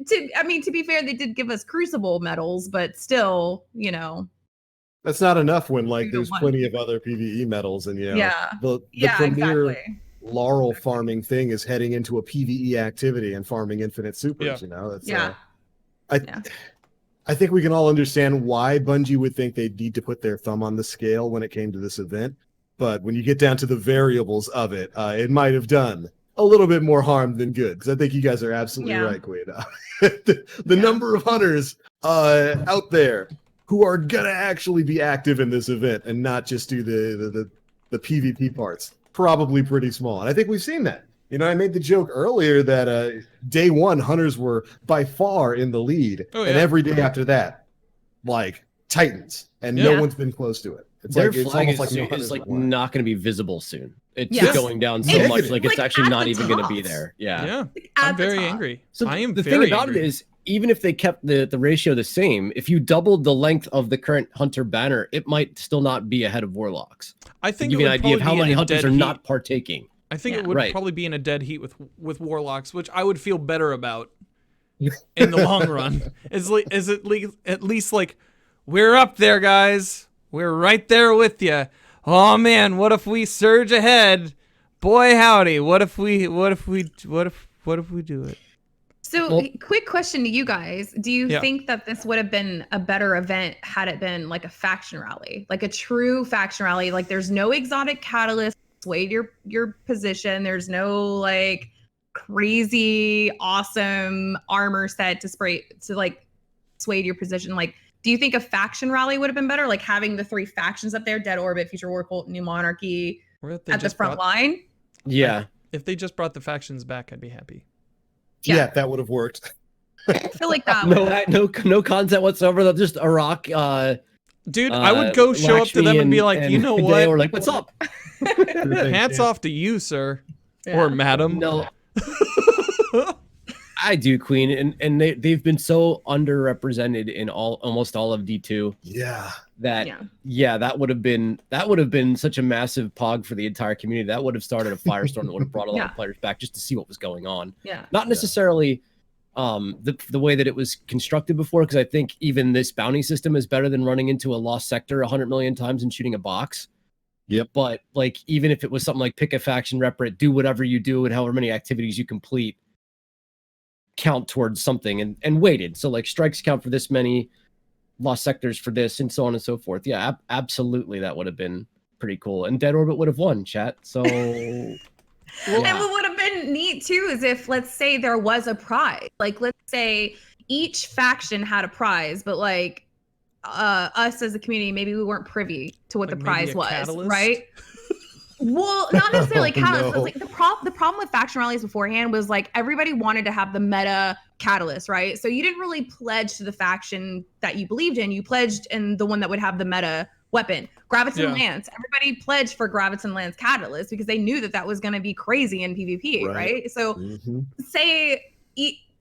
To be fair, they did give us Crucible medals, but still, that's not enough when there's plenty of other PvE medals, and the premier laurel farming thing is heading into a PvE activity and farming infinite supers. I think we can all understand why Bungie would think they'd need to put their thumb on the scale when it came to this event. But when you get down to the variables of it, it might have done a little bit more harm than good. Because I think you guys are absolutely right, Queen. The number of hunters out there who are gonna actually be active in this event and not just do the PvP parts, probably pretty small. And I think we've seen that. I made the joke earlier that day one, hunters were by far in the lead, and every day after that, like Titans, and no one's been close to it. It's Their like flag it's almost is not going to be visible soon. It's going down so It's much, like it's actually not even going to be tops. there. Yeah. I'm very angry. So I am the very thing about angry. it is, even if they kept the ratio the same, if you doubled the length of the current hunter banner, it might still not be ahead of warlocks. I think to give you an idea of how many hunters are heat. not partaking. I think it would probably be in a dead heat with warlocks, which I would feel better about in the long run. Is at least like, we're up there, guys. We're right there with you. Oh man, what if we surge ahead? Boy howdy, what if we do it? So, quick question to you guys. Do you think that this would have been a better event had it been like a faction rally? Like a true faction rally? Like there's no exotic catalyst swayed your position. There's no like crazy awesome armor set to sway your position. Like, do you think a faction rally would have been better? Like having the 3 factions up there, Dead Orbit, Future War Cult, New Monarchy at the front line? Yeah. If they just brought the factions back, I'd be happy. Yeah, that would have worked. I feel like that no content whatsoever. That's just Iraq. Dude, I would go show up to them and be like, you know what? We're like, what's up? Hats off to you, sir. Or madam. No. I do, Queen, and they've been so underrepresented in almost all of D2. Yeah. That would have been such a massive pog for the entire community. That would have started a firestorm that would have brought a lot of players back just to see what was going on. Yeah. Not necessarily the way that it was constructed before, because I think even this bounty system is better than running into a lost sector 100 million times and shooting a box. Yep. But like, even if it was something like pick a faction, rep it, do whatever you do, and however many activities you complete count towards something, and weighted. So like strikes count for this many, lost sectors for this, and so on and so forth. Yeah, absolutely, that would have been pretty cool. And Dead Orbit would have won, chat. So and what would have been neat too is if, let's say, there was a prize. Like, let's say each faction had a prize, but like us as a community, maybe we weren't privy to what the prize was, catalyst? right? Well, not necessarily catalyst. No. Like the problem with faction rallies beforehand was like everybody wanted to have the meta catalyst, right? So you didn't really pledge to the faction that you believed in. You pledged in the one that would have the meta weapon. Graviton Lance. Everybody pledged for Graviton Lance catalyst because they knew that was going to be crazy in PvP, right? So say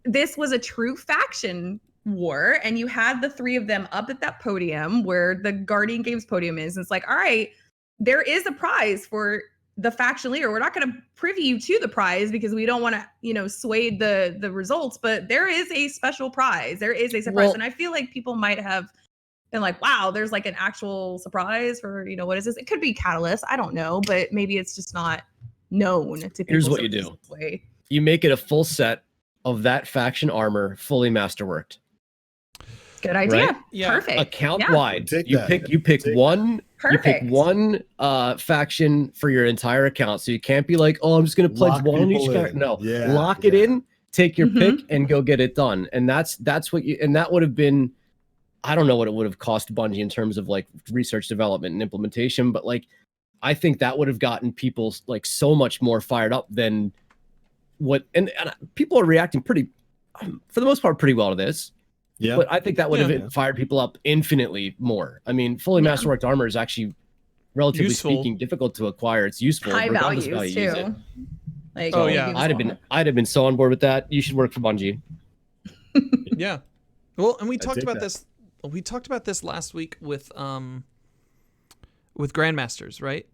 this was a true faction war and you had the three of them up at that podium where the Guardian Games podium is. And it's like, all right, there is a prize for the faction leader. We're not going to privy you to the prize because we don't want to, sway the results, but there is a special prize. There is a surprise. Well, and I feel like people might have been like, wow, there's like an actual surprise for, what is this? It could be Catalyst. I don't know, but maybe it's just not known to people. Here's what you do. You make it a full set of that faction armor, fully masterworked. Good idea. Right? Yeah. Perfect. Account wide. You pick one. Perfect. You pick one faction for your entire account. So you can't be like, oh, I'm just gonna pledge one on each character. No, lock it in, take your pick, and go get it done. And that's what you. And that would have been, I don't know what it would have cost Bungie in terms of like research, development, and implementation, but like, I think that would have gotten people like so much more fired up than what. And people are reacting pretty, for the most part, pretty well to this. Yeah, but I think that would have fired people up infinitely more. I mean, fully masterworked armor is actually, relatively speaking, difficult to acquire. It's useful, high values too. Use it. Like, so I'd have been so on board with that. You should work for Bungie. Yeah, well, and we talked about this. We talked about this last week with Grandmasters, right?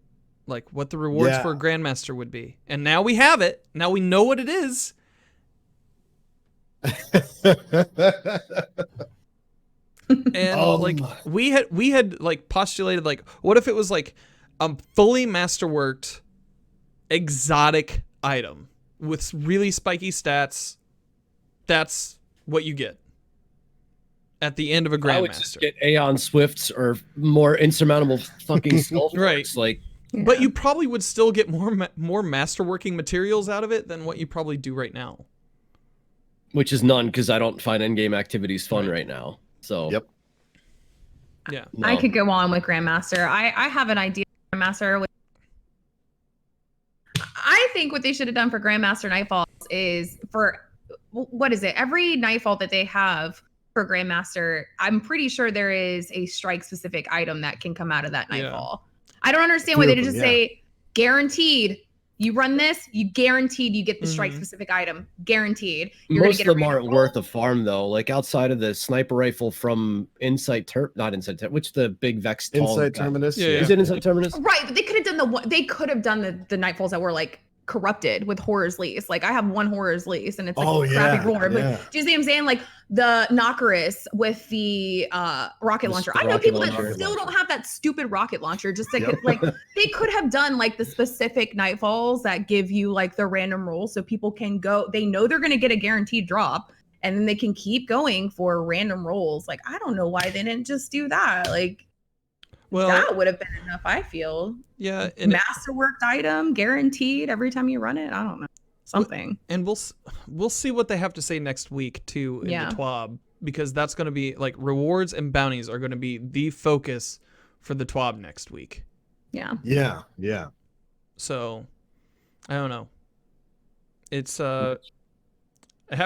Like what the rewards for a Grandmaster would be, and now we have it. Now we know what it is. And we had like postulated like, what if it was like a fully masterworked exotic item with really spiky stats? That's what you get at the end of a Grandmaster. I would just get Aeon Swifts or more insurmountable fucking skull forks, like. But you probably would still get more masterworking materials out of it than what you probably do right now. Which is none, because I don't find endgame activities fun right now. So yeah, no. I could go on with Grandmaster. I have an idea for Grandmaster. I think what they should have done for Grandmaster Nightfall is for, what is it? Every Nightfall that they have for Grandmaster, I'm pretty sure there is a strike specific item that can come out of that Nightfall. I don't understand why they didn't just say guaranteed. You run this, you guaranteed you get the strike specific item. Guaranteed. Most of them aren't worth a farm though. Like outside of the sniper rifle from which the big Vex Insight Terminus. Yeah. Is it Insight Terminus? Right, but they could have done the Nightfalls that were like corrupted with Horror's Lease. Like I have one Horror's Lease and it's like crappy roar. But do you see what I'm saying? Like the Knockerus with the rocket launcher. I know people that still don't have that stupid rocket launcher. Just like like they could have done like the specific Nightfalls that give you like the random roll so people can go. They know they're gonna get a guaranteed drop and then they can keep going for random rolls. Like I don't know why they didn't just do that. Like well, that would have been enough, I feel. Yeah. Masterworked item, guaranteed every time you run it. I don't know. Something. And we'll see what they have to say next week, too, in the TWAB. Because that's going to be, like, rewards and bounties are going to be the focus for the TWAB next week. Yeah. Yeah. So, I don't know. It's, have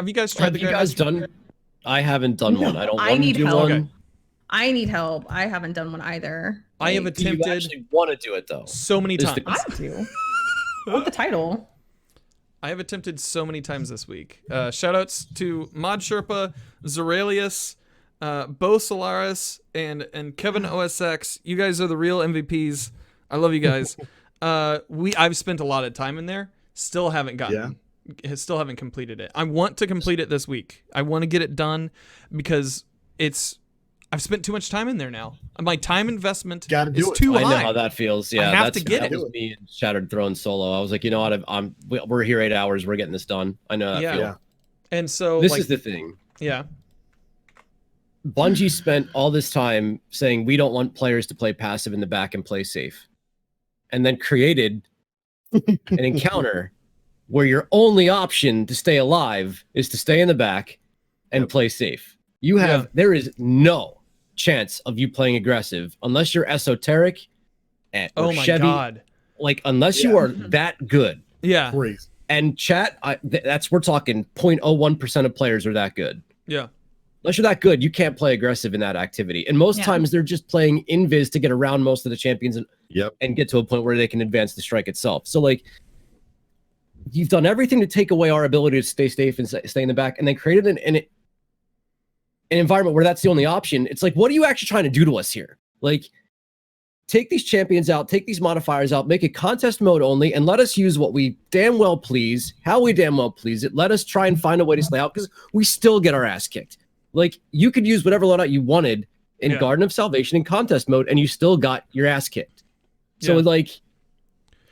you guys tried the Grandmaster? You guys done? I haven't done one. I don't want to do one. Okay. I need help. I haven't done one either. I have attempted. You actually want to do it though? So many times. I do. I want the title. I have attempted so many times this week. Shoutouts to Mod Sherpa, Zeralius, Bo Solaris, and Kevin OSX. You guys are the real MVPs. I love you guys. I've spent a lot of time in there. Still haven't completed it. I want to complete it this week. I want to get it done because I've spent too much time in there now. My time investment is too high. I know how that feels. Yeah, I have to get it. That was me and Shattered throwing solo. I was like, you know what? We're here 8 hours. We're getting this done. I know that feel. Yeah. And so this is the thing. Yeah. Bungie spent all this time saying we don't want players to play passive in the back and play safe, and then created an encounter where your only option to stay alive is to stay in the back and play safe. There is no chance of you playing aggressive unless you're esoteric or Chevy. God. Like unless you are that good. Yeah. Crazy. And chat, we're talking 0.01% of players are that good. Yeah. Unless you're that good, you can't play aggressive in that activity. And most times they're just playing invis to get around most of the champions and get to a point where they can advance the strike itself. So like you've done everything to take away our ability to stay safe and stay in the back, and then created an environment where that's the only option. It's like, what are you actually trying to do to us here? Like, take these champions out, take these modifiers out, make it contest mode only, and let us use what we damn well please, how we damn well please it. Let us try and find a way to slay out, because we still get our ass kicked. Like, you could use whatever loadout you wanted in Garden of Salvation in contest mode, and you still got your ass kicked. So, like,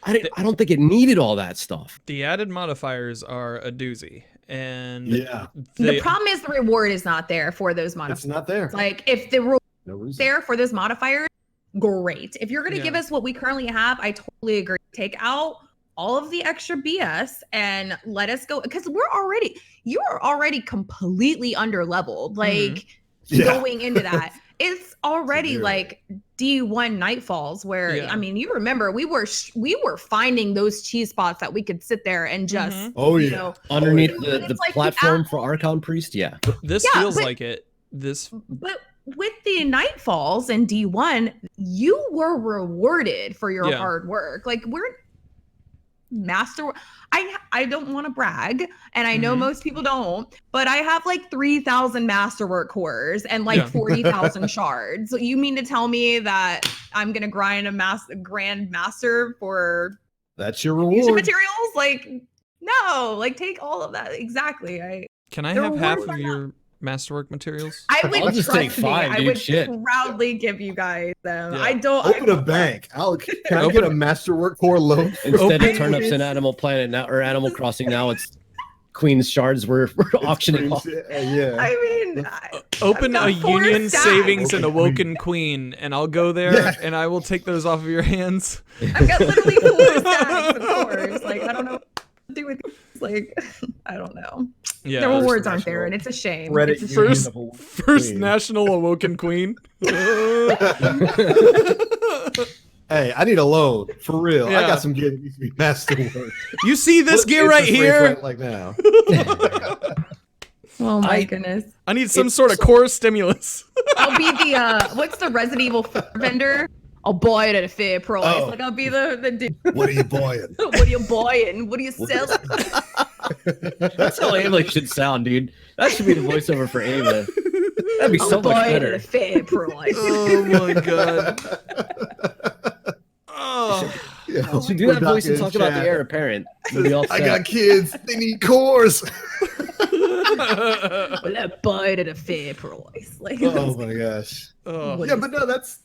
I don't think it needed all that stuff. The added modifiers are a doozy. And the problem is the reward is not there for those modifiers. It's not there. Like, if the reward is there for those modifiers, great. If you're going to give us what we currently have, I totally agree. Take out all of the extra BS and let us go, because you're already completely under leveled. Like going into that, it's already like D1 Nightfalls, where I mean, you remember we were finding those cheese spots that we could sit there and just you know, underneath the like platform for Archon Priest. This feels like it. But with the Nightfalls and D1, you were rewarded for your hard work. Like, we're master. I don't want to brag, and I know most people don't, but I have like 3,000 masterwork cores and like 40,000 shards. So you mean to tell me that I'm gonna grind a grandmaster for that's your reward materials? Like, no, like, take all of that. Exactly. Can I have half of your masterwork materials? I would I'll just take 5, I would proudly give you guys them. I don't open a bank. Can I get a masterwork core loan? Instead of turnips in Animal Planet now, or Animal Crossing now, it's Queen's shards. We're auctioning off. I mean, open a Union Savings and Awoken Queen, and I'll go there and I will take those off of your hands. I've got literally 4 stacks of cores. Like, I don't know what to do with these. Like, I don't know. Yeah, the rewards aren't there, and it's a shame. Reddit it's first National Awoken Queen. Hey, I need a loan for real. I got some gear that needs to be masterwork. You see this gear right here? Like now. Oh my goodness! I need some sort of core stimulus. I'll be the what's the Resident Evil vendor? I'll buy it at a fair price. Like, I'll be the dude. What are you buying? What are you buying? What are you selling? That's how Ava should sound, dude. That should be the voiceover for Ava. That'd be so much better. It at a fair price. Oh my god. Should do that voice and talk about the heir apparent. I got kids. They need cores. Well, I buy it at a fair price. Like, oh my gosh. Yeah, but no, that's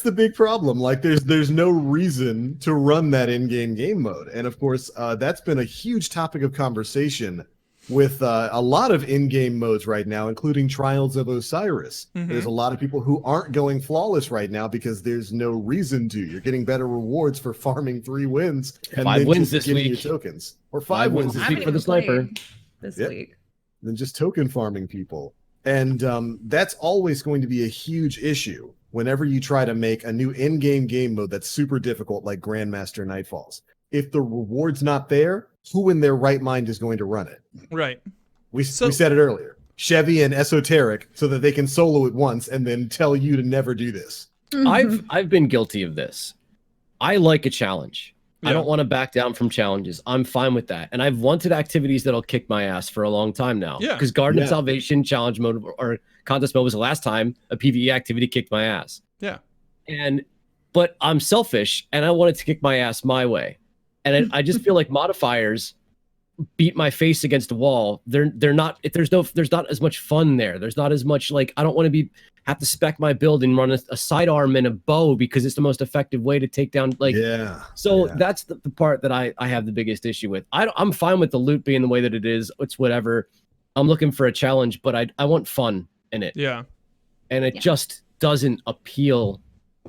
the big problem. Like, there's no reason to run that in-game game mode, and of course, that's been a huge topic of conversation with a lot of in-game modes right now, including Trials of Osiris. There's a lot of people who aren't going flawless right now because there's no reason to. You're getting better rewards for farming 3 wins and 5 then wins just this getting week. your tokens, or 5 wins this week for the sniper. This week. Than just token farming people. And that's always going to be a huge issue whenever you try to make a new in-game game mode that's super difficult, like Grandmaster Nightfalls. If the reward's not there, who in their right mind is going to run it? Right. We said it earlier. Chevy and Esoteric, so that they can solo it once and then tell you to never do this. I've been guilty of this. I like a challenge. I don't want to back down from challenges. I'm fine with that. And I've wanted activities that'll kick my ass for a long time now. Yeah. Because Garden of Salvation challenge mode or contest mode was the last time a PvE activity kicked my ass. Yeah. But I'm selfish and I want it to kick my ass my way. And I just feel like modifiers beat my face against a wall. They're not, there's not as much fun there. There's not as much, like, I don't want to have to spec my build and run a sidearm and a bow because it's the most effective way to take down, like, that's the part that I have the biggest issue with. I'm fine with the loot being the way that it is. It's whatever. I'm looking for a challenge, but I want fun in it. Yeah. And it just doesn't appeal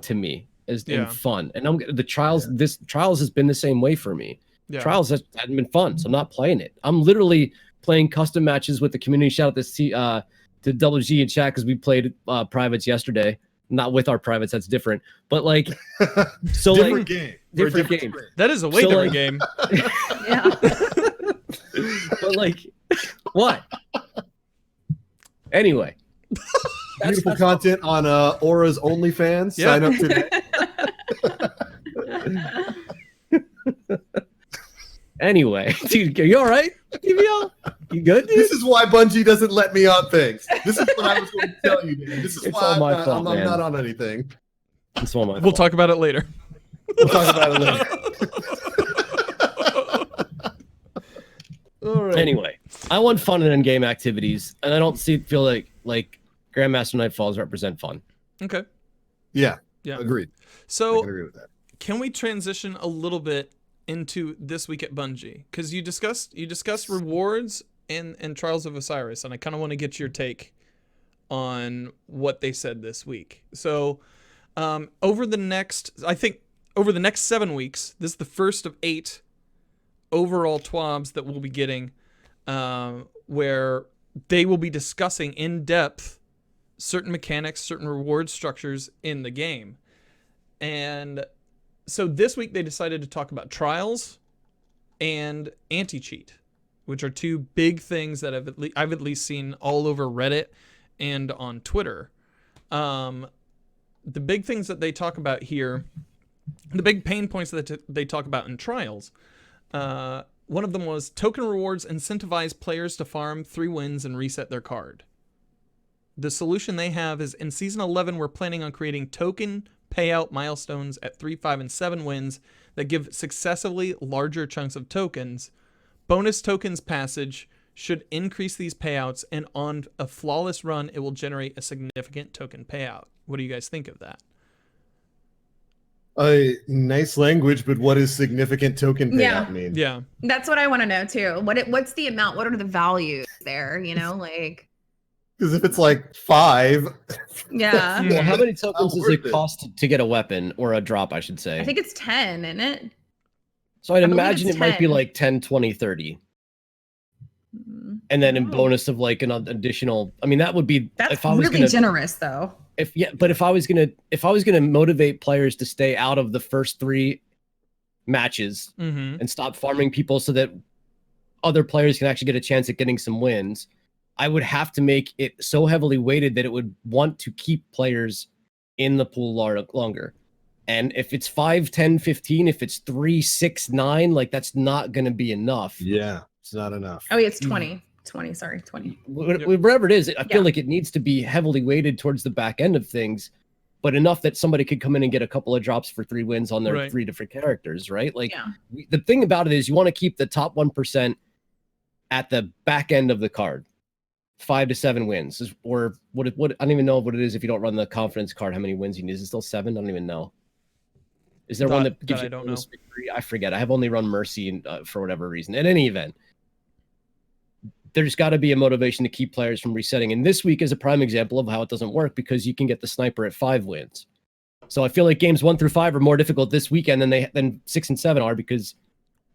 to me as in fun. And the trials, trials has been the same way for me. Yeah. Trials hadn't been fun, so I'm not playing it. I'm literally playing custom matches with the community. Shout out to Double G and chat because we played privates yesterday. Not with our privates, that's different. But like, so different game. Different game. That is a way different game. Yeah. But like, what? Anyway. Beautiful content on Aura's OnlyFans. Yeah. Sign up today. Anyway, dude, are you all right? TVL? You good, dude? This is why Bungie doesn't let me on things. This is what I was going to tell you, dude. This is It's why all my I'm fault, not man. on anything. It's all my We'll fault. talk about it later. We'll talk about it later. All right. Anyway, I want fun and in-game activities, and I don't feel like Grandmaster Nightfalls represent fun. Okay. Yeah. Yeah. Agreed. I So can agree with that. can we transition a little bit into this week at Bungie? Because you discussed rewards and Trials of Osiris, and I kind of want to get your take on what they said this week. So over the next 7 weeks, this is the first of 8 overall TWABs that we'll be getting, where they will be discussing in depth certain mechanics, certain reward structures in the game. And so this week they decided to talk about trials and anti-cheat, which are 2 big things that I've at least seen all over Reddit and on Twitter. The big things that they talk about here, the big pain points that they talk about in trials, one of them was token rewards incentivize players to farm 3 wins and reset their card. The solution they have is in Season 11, we're planning on creating token payout milestones at 3, 5, and 7 wins that give successively larger chunks of tokens. Bonus tokens passage should increase these payouts, and on a flawless run, it will generate a significant token payout. What do you guys think of that? Nice language, but what does significant token payout mean? Yeah. That's what I want to know too. What's the amount? What are the values there? You know, like. Because if it's like 5, Yeah. Well, how many tokens does worth it cost to get a weapon or a drop, I should say? I think it's 10, isn't it? So I'd believe imagine it's it might be 10. like 10, 20, 30. And then in bonus of like an additional, I mean, that would be That's if I was really gonna, generous though. but if I was gonna motivate players to stay out of the first 3 matches and stop farming people so that other players can actually get a chance at getting some wins, I would have to make it so heavily weighted that it would want to keep players in the pool longer. And if it's 5, 10, 15, if it's 3, 6, 9, like that's not going to be enough. Yeah, it's not enough. Oh, it's 20. 20, sorry, 20. Whatever it is, I feel like it needs to be heavily weighted towards the back end of things, but enough that somebody could come in and get a couple of drops for 3 wins on their 3 different characters, right? Like the thing about it is you want to keep the top 1% at the back end of the card. 5 to 7 wins, or what I don't even know what it is if you don't run the confidence card. How many wins you need? Is it still 7? I don't even know. Is there one that gives you bonus victory? I forget. I have only run Mercy for whatever reason. In any event, there's got to be a motivation to keep players from resetting. And this week is a prime example of how it doesn't work because you can get the sniper at 5 wins. So I feel like games 1 through 5 are more difficult this weekend than 6 and 7 are because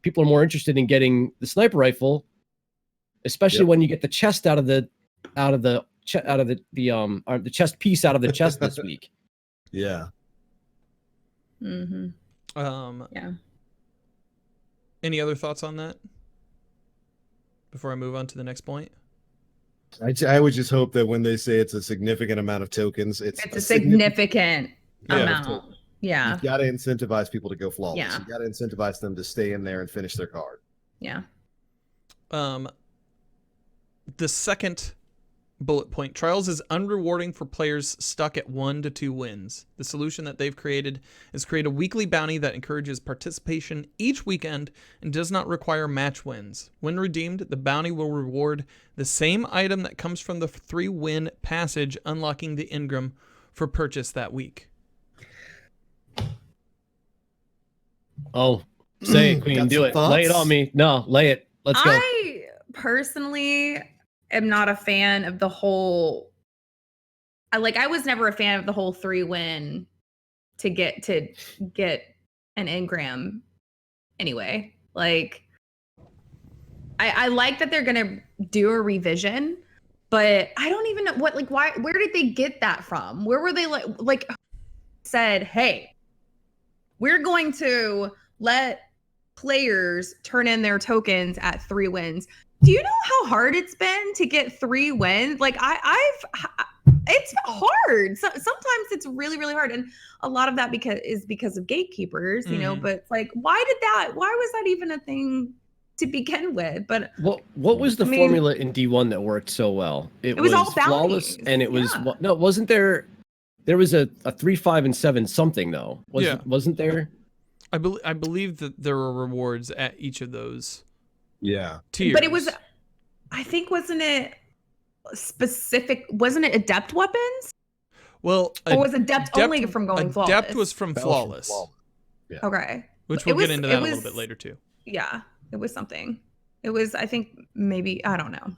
people are more interested in getting the sniper rifle, especially when you get the chest out of the chest piece out of the chest this week. Yeah. Yeah. Any other thoughts on that before I move on to the next point? I would just hope that when they say it's a significant amount of tokens, it's a significant amount. Yeah. You've got to incentivize people to go flawless. Yeah. You got to incentivize them to stay in there and finish their card. Yeah. The second bullet point, Trials is unrewarding for players stuck at 1 to 2 wins. The solution that they've created is create a weekly bounty that encourages participation each weekend and does not require match wins. When redeemed, the bounty will reward the same item that comes from the 3-win passage, unlocking the engram for purchase that week. Oh, say it, Queen. Got Do some it. Lay it thoughts? on me. No, lay it. Let's go. I personally am not a fan of the whole. I was never a fan of the whole 3-win to get an engram. Anyway, like I like that they're gonna do a revision, but I don't even know why. Where did they get that from? Where were they like said, hey, we're going to let players turn in their tokens at 3 wins. Do you know how hard it's been to get 3 wins? Like it's hard. So, sometimes it's really, really hard. And a lot of that because of gatekeepers, you know, but like, why was that even a thing to begin with? But what was the formula in D1 that worked so well? It was all flawless, bounties. and it was no, wasn't there? There was a 3, 5, and 7 something though. Wasn't there? I believe that there were rewards at each of those. Yeah. Tiers. But it was, I think, wasn't it adept weapons? Well, or was adept only from going flawless? Adept was from flawless. Yeah. Okay. Which we'll get into that a little bit later too. Yeah, it was something. It was, I think, maybe, I don't know.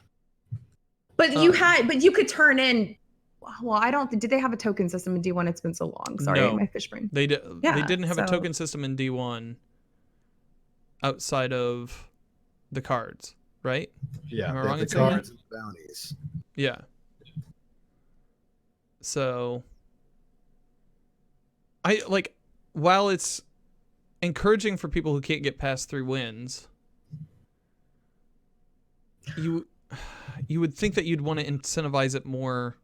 But you could turn in. Well, did they have a token system in D1? It's been so long. Sorry, no, my fish brain. They didn't have a token system in D1 outside of the cards, right? Yeah, Am I wrong the in saying cards and the bounties. Yeah. So while it's encouraging for people who can't get past 3 wins, you would think that you'd want to incentivize it more,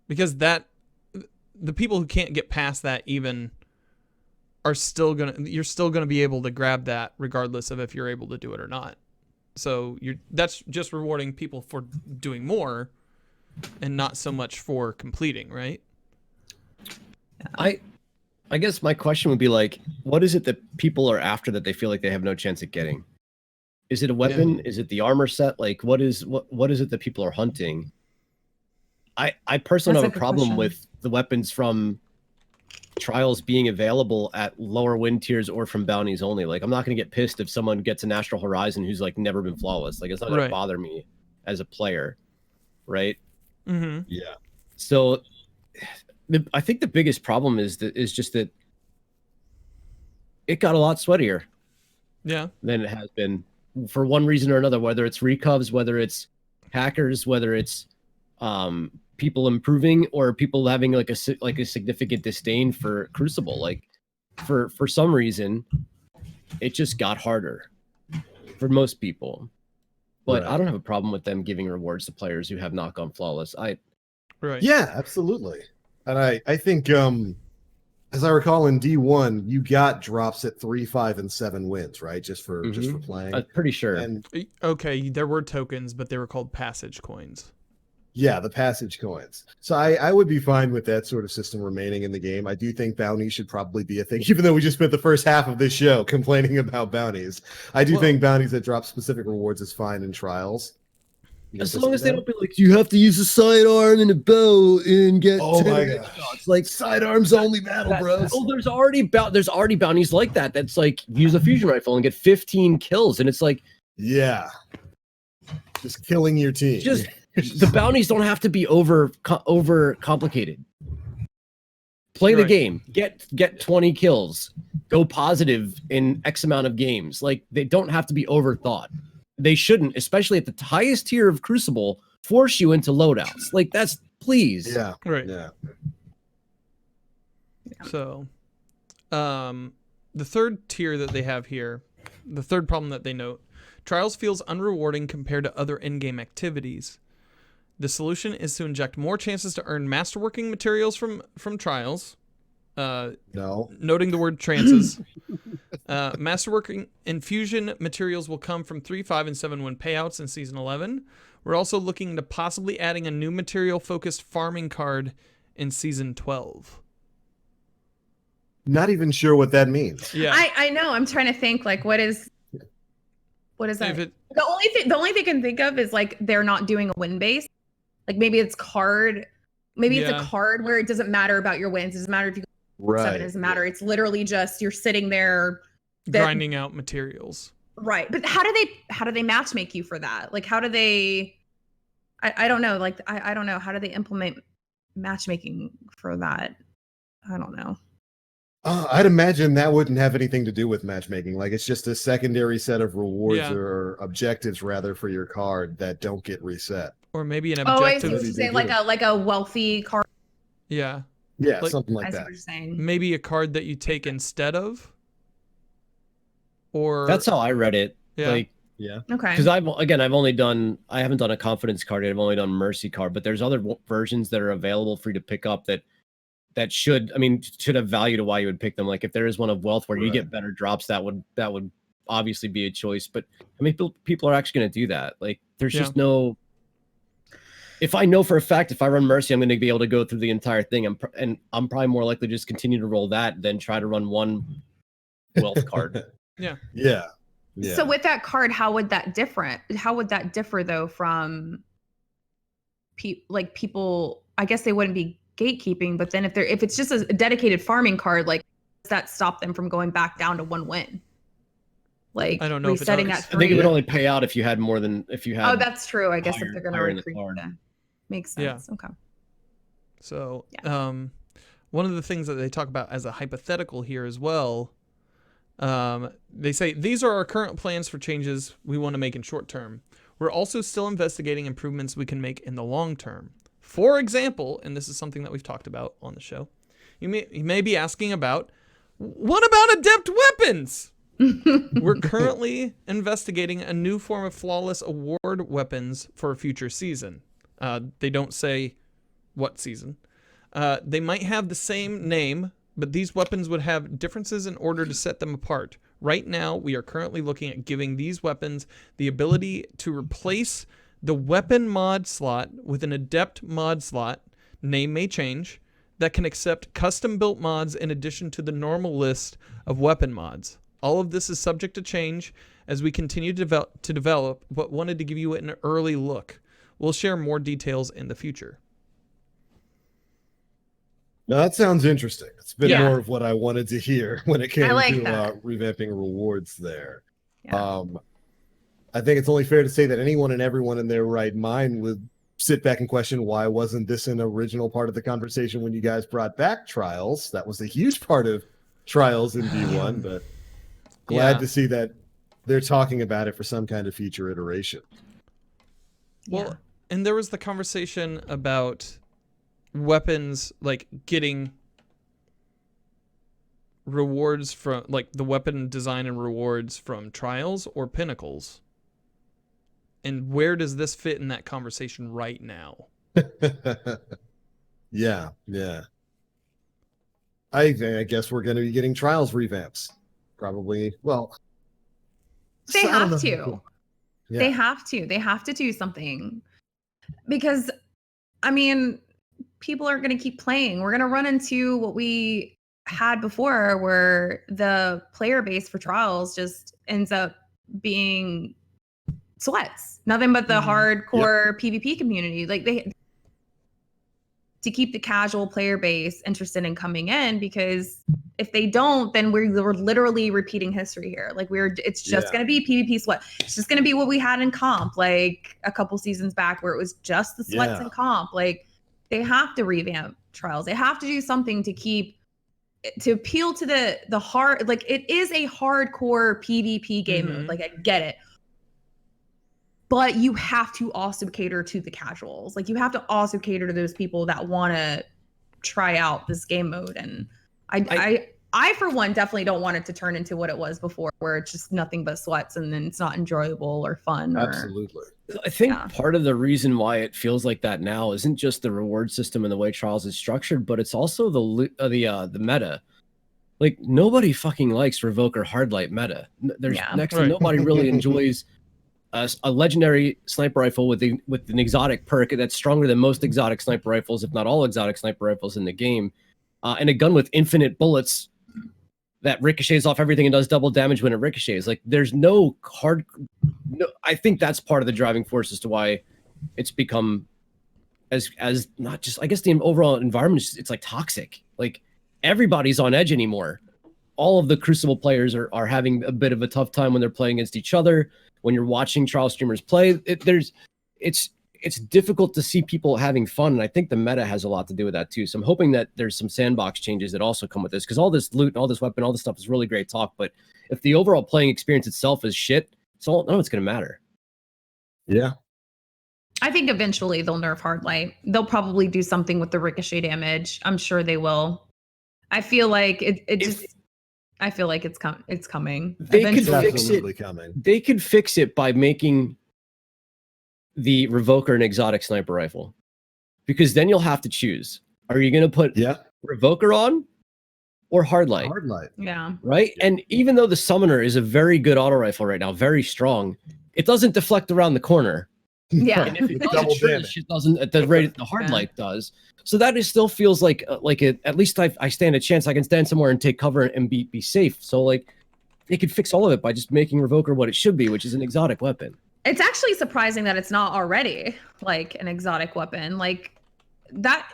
because the people who can't get past that even you're still gonna be able to grab that regardless of if you're able to do it or not. So that's just rewarding people for doing more and not so much for completing, right? I guess my question would be like, what is it that people are after that they feel like they have no chance at getting? Is it a weapon? Is it the armor set? Like, what is it that people are hunting? I personally have a problem with the weapons from Trials being available at lower win tiers or from bounties only. Like, I'm not going to get pissed if someone gets an Astral Horizon who's like never been flawless. Like, it's not going to bother me as a player, right? Mm-hmm. Yeah. So I think the biggest problem is just that it got a lot sweatier than it has been for one reason or another, whether it's recovs, whether it's hackers, whether it's people improving, or people having like a significant disdain for Crucible. Like for some reason, it just got harder for most people. But I don't have a problem with them giving rewards to players who have not gone flawless. Yeah, absolutely. And I think as I recall in D1, you got drops at 3, 5, and 7 wins, right? Just for playing. I'm pretty sure. And okay, there were tokens, but they were called passage coins. yeah, the passage coins. So I would be fine with that sort of system remaining in the game. I do think bounties should probably be a thing, even though we just spent the first half of this show complaining about bounties. I do think bounties that drop specific rewards is fine in Trials. As long as they don't be like, you have to use a sidearm and a bow and get. Oh my gosh! It's like sidearms only battle, bros. Oh, there's already bounties like that. That's like use a fusion rifle and get 15 kills, and it's like, yeah, just killing your team. Just the bounties don't have to be over complicated. Play the game. Get 20 kills. Go positive in X amount of games. Like, they don't have to be overthought. They shouldn't, especially at the highest tier of Crucible, force you into loadouts. Like, that's please. Yeah. Right. Yeah. So, the third tier that they have here, the third problem that they note, Trials feels unrewarding compared to other in-game activities. The solution is to inject more chances to earn masterworking materials from Trials. No. Noting the word trances. Masterwork infusion materials will come from 3, 5, and 7-win payouts in Season 11. We're also looking into possibly adding a new material-focused farming card in Season 12. Not even sure what that means. Yeah. I know. I'm trying to think, like, what is that? The only thing I can think of is, like, they're not doing a win base. Like, maybe it's card. Maybe it's a card where it doesn't matter about your wins. It doesn't matter if you go 7. It doesn't matter. It's literally just you're sitting there grinding out materials. Right. But how do they match make you for that? Like, how do they, I don't know. Like, I don't know. How do they implement matchmaking for that? I don't know. I'd imagine that wouldn't have anything to do with matchmaking. Like, it's just a secondary set of rewards or objectives, rather, for your card that don't get reset. Or maybe an objective. Oh, I see what you're saying. Like a wealthy card. Yeah. Yeah, like, something like I see that. what you're saying. Maybe a card that you take instead of. Or that's how I read it. Yeah. Like, yeah. Okay. Because I haven't done a confidence card yet. I've only done mercy card, but there's other versions that are available for you to pick up that should have value to why you would pick them. Like if there is one of wealth where you get better drops, that would obviously be a choice. But I mean, people are actually going to do that. Like there's just no. If I know for a fact if I run mercy, I'm going to be able to go through the entire thing. I'm probably more likely to just continue to roll that than try to run one wealth card. Yeah. So with that card, how would that differ though from people? I guess they wouldn't be gatekeeping, but then if it's just a dedicated farming card, like does that stop them from going back down to 1 win? Like I don't know. Resetting that. I think it would only pay out if you had more than Oh, that's true. I guess if they're going to recruit, makes sense. Yeah. Okay. So, one of the things that they talk about as a hypothetical here as well. They say these are our current plans for changes we want to make in short term. We're also still investigating improvements we can make in the long term. For example, and this is something that we've talked about on the show, you may be asking about, what about adept weapons? We're currently investigating a new form of flawless award weapons for a future season. They don't say what season. They might have the same name, but these weapons would have differences in order to set them apart. Right now, we are currently looking at giving these weapons the ability to replace the weapon mod slot with an adept mod slot, name may change, that can accept custom-built mods in addition to the normal list of weapon mods. All of this is subject to change as we continue to develop, but wanted to give you an early look. We'll share more details in the future. Now, that sounds interesting. It's been more of what I wanted to hear when it came to revamping rewards there. Yeah. I think it's only fair to say that anyone and everyone in their right mind would sit back and question, why wasn't this an original part of the conversation when you guys brought back Trials? That was a huge part of Trials in V1, but glad to see that they're talking about it for some kind of future iteration. Well, and there was the conversation about weapons, like getting rewards from, like the weapon design and rewards from Trials or Pinnacles. And where does this fit in that conversation right now? Yeah. I guess we're going to be getting Trials revamps. Probably. Well, they have to. Yeah. They have to. They have to do something. Because, I mean, people aren't going to keep playing. We're going to run into what we had before, where the player base for Trials just ends up being sweats. Nothing but the hardcore PvP community. Like to keep the casual player base interested in coming in, because if they don't, then we're literally repeating history here. Like it's just going to be PvP sweat. It's just going to be what we had in comp, like a couple seasons back, where it was just the sweats in comp. Like they have to revamp Trials. They have to do something to appeal to the hard, like it is a hardcore PvP game mode. Like I get it. But you have to also cater to the casuals. Like you have to also cater to those people that want to try out this game mode. And I I for one definitely don't want it to turn into what it was before, where it's just nothing but sweats and then it's not enjoyable or fun. Absolutely. I think part of the reason why it feels like that now isn't just the reward system and the way Trials is structured, but it's also the meta. Like, nobody fucking likes Revoke or Hardlight meta. There's next to nobody really enjoys a legendary sniper rifle with an exotic perk that's stronger than most exotic sniper rifles, if not all exotic sniper rifles in the game, and a gun with infinite bullets that ricochets off everything and does double damage when it ricochets. Like, there's no hard. No, I think that's part of the driving force as to why it's become as not just. I guess the overall environment is, it's like toxic. Like, everybody's on edge anymore. All of the Crucible players are having a bit of a tough time when they're playing against each other. When you're watching trial streamers play, it's difficult to see people having fun, and I think the meta has a lot to do with that too. So I'm hoping that there's some sandbox changes that also come with this, because all this loot and all this weapon, all this stuff is really great talk, but if the overall playing experience itself is shit, none of it's going to matter. Yeah. I think eventually they'll nerf Hardlight. They'll probably do something with the ricochet damage. I'm sure they will. I feel like I feel like it's coming. They could fix it. They could fix it by making the Revoker an exotic sniper rifle, because then you'll have to choose. Are you going to put Revoker on or Hardlight? Yeah. Right? And even though the Summoner is a very good auto rifle right now, very strong, it doesn't deflect around the corner. Yeah. And if it does, it doesn't at the rate the Hardlight does. So that still feels like at least I stand a chance. I can stand somewhere and take cover and be safe. So like, they could fix all of it by just making Revoker what it should be, which is an exotic weapon. It's actually surprising that it's not already like an exotic weapon. Like, that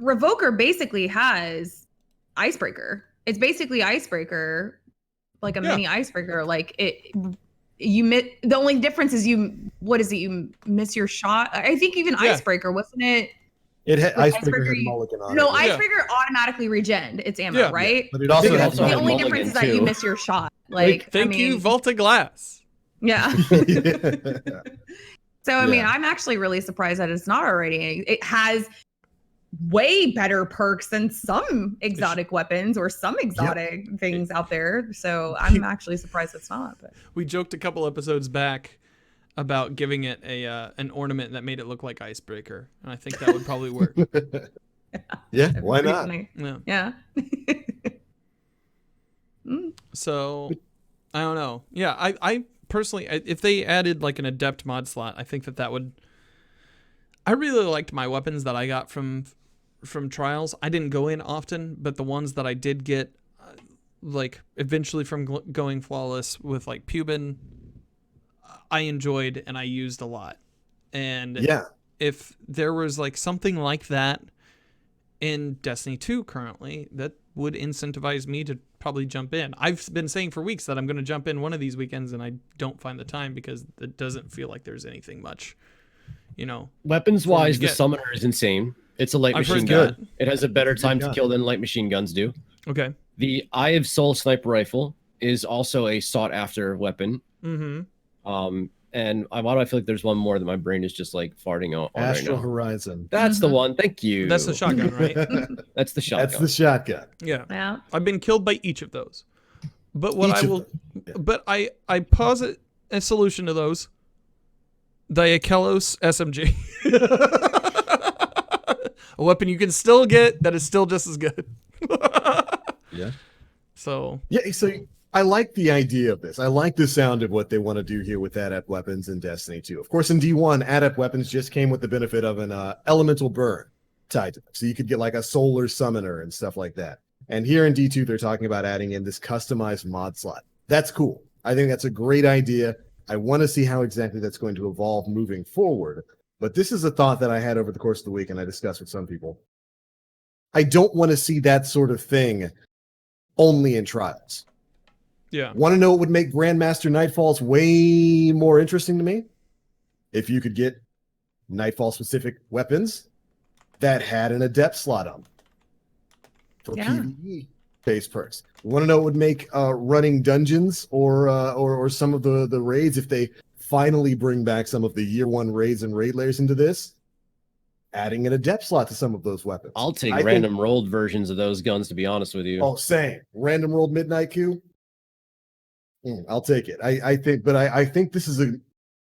Revoker basically has Icebreaker. It's basically Icebreaker, like a mini Icebreaker. Like, the only difference is you miss your shot. I think even Icebreaker, wasn't it? Icebreaker had mulligan on it. No, Icebreaker automatically regen its ammo, right? But it also has the only difference is that you miss your shot. Like, thank you, Volta Glass. Yeah. So I mean, I'm actually really surprised that it's not already. It has way better perks than some exotic weapons or some exotic things out there. So I'm actually surprised it's not. But we joked a couple episodes back about giving it an ornament that made it look like Icebreaker, and I think that would probably work. Why not? Funny. Yeah. So I don't know. Yeah, I personally, if they added like an adept mod slot, I think that would. I really liked my weapons that I got from trials. I didn't go in often, but the ones that I did get, like eventually from going flawless with like Pubin, I enjoyed and I used a lot. And if there was like something like that in Destiny 2 currently, that would incentivize me to probably jump in. I've been saying for weeks that I'm going to jump in one of these weekends, and I don't find the time because it doesn't feel like there's anything much, Weapons wise, the Summoner is insane. It's a light machine gun. It has a better time to kill than light machine guns do. Okay. The Eye of Soul sniper rifle is also a sought after weapon. Mm-hmm. And why do I feel like there's one more that my brain is just like farting on Astral right now? Horizon. That's the one. Thank you. That's the shotgun, right? That's the shotgun. That's the shotgun. Yeah. I've been killed by each of those. But but I posit a solution to those. The Akelos SMG. A weapon you can still get that is still just as good. So I like the idea of this. I like the sound of what they want to do here with adept weapons in Destiny 2. Of course, in D1, adept weapons just came with the benefit of an elemental burn tied to them. So you could get like a solar summoner and stuff like that. And here in D2, they're talking about adding in this customized mod slot. That's cool. I think that's a great idea. I want to see how exactly that's going to evolve moving forward. But this is a thought that I had over the course of the week, and I discussed with some people. I don't want to see that sort of thing only in trials. Yeah. Want to know what would make Grandmaster Nightfalls way more interesting to me? If you could get Nightfall-specific weapons that had an adept slot on them for PvE-based perks. Want to know what would make running dungeons or some of the raids, if they finally bring back some of the year one raids and raid layers into this? adding an adept slot to some of those weapons. I'll take random rolled versions of those guns, to be honest with you. Oh, same. Random rolled midnight Q. I'll take it. I think this is an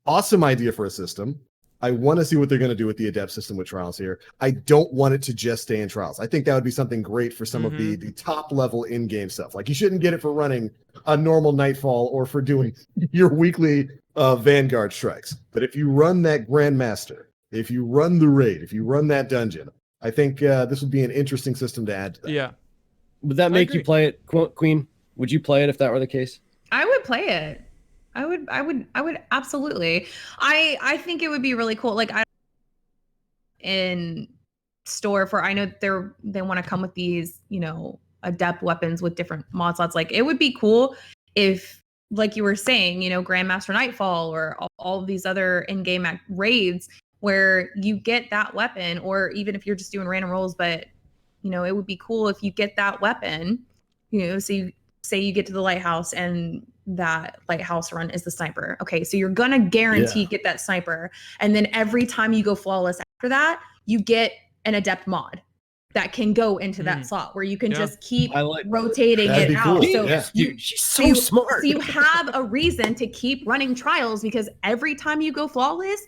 awesome idea for a system. I want to see what they're going to do with the adept system with trials here. I don't want it to just stay in trials. I think that would be something great for some of the top level in-game stuff. Like, you shouldn't get it for running a normal Nightfall or for doing your weekly Vanguard strikes. But if you run that Grandmaster, if you run the raid, if you run that dungeon, I think this would be an interesting system to add to that. Yeah. Would that make you play it, Queen? Would you play it if that were the case? I would play it. I would absolutely. I think it would be really cool. Like, in store for, I know they want to come with these, adept weapons with different mod slots. Like, it would be cool if, like you were saying, Grandmaster Nightfall or all of these other in-game raids where you get that weapon, or even if you're just doing random rolls, but it would be cool if you get that weapon, so you say you get to the lighthouse and that lighthouse run is the sniper. Okay, so you're gonna guarantee get that sniper, and then every time you go flawless after that, you get an adept mod that can go into that slot where you can just keep rotating it out. Cool. So she's so smart. So you have a reason to keep running trials, because every time you go flawless,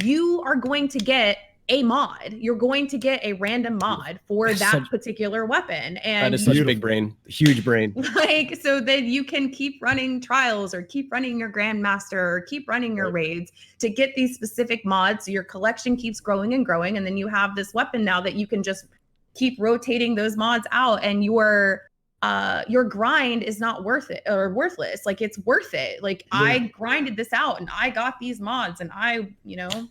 you are going to get a mod. You're going to get a random mod for that particular weapon. And that is such a big brain, huge brain. Like, so that you can keep running trials or keep running your Grandmaster or keep running your raids to get these specific mods. So your collection keeps growing and growing. And then you have this weapon now that you can just keep rotating those mods out, and your grind is not worth it or worthless. Like, it's worth it. Like, I grinded this out and I got these mods and I,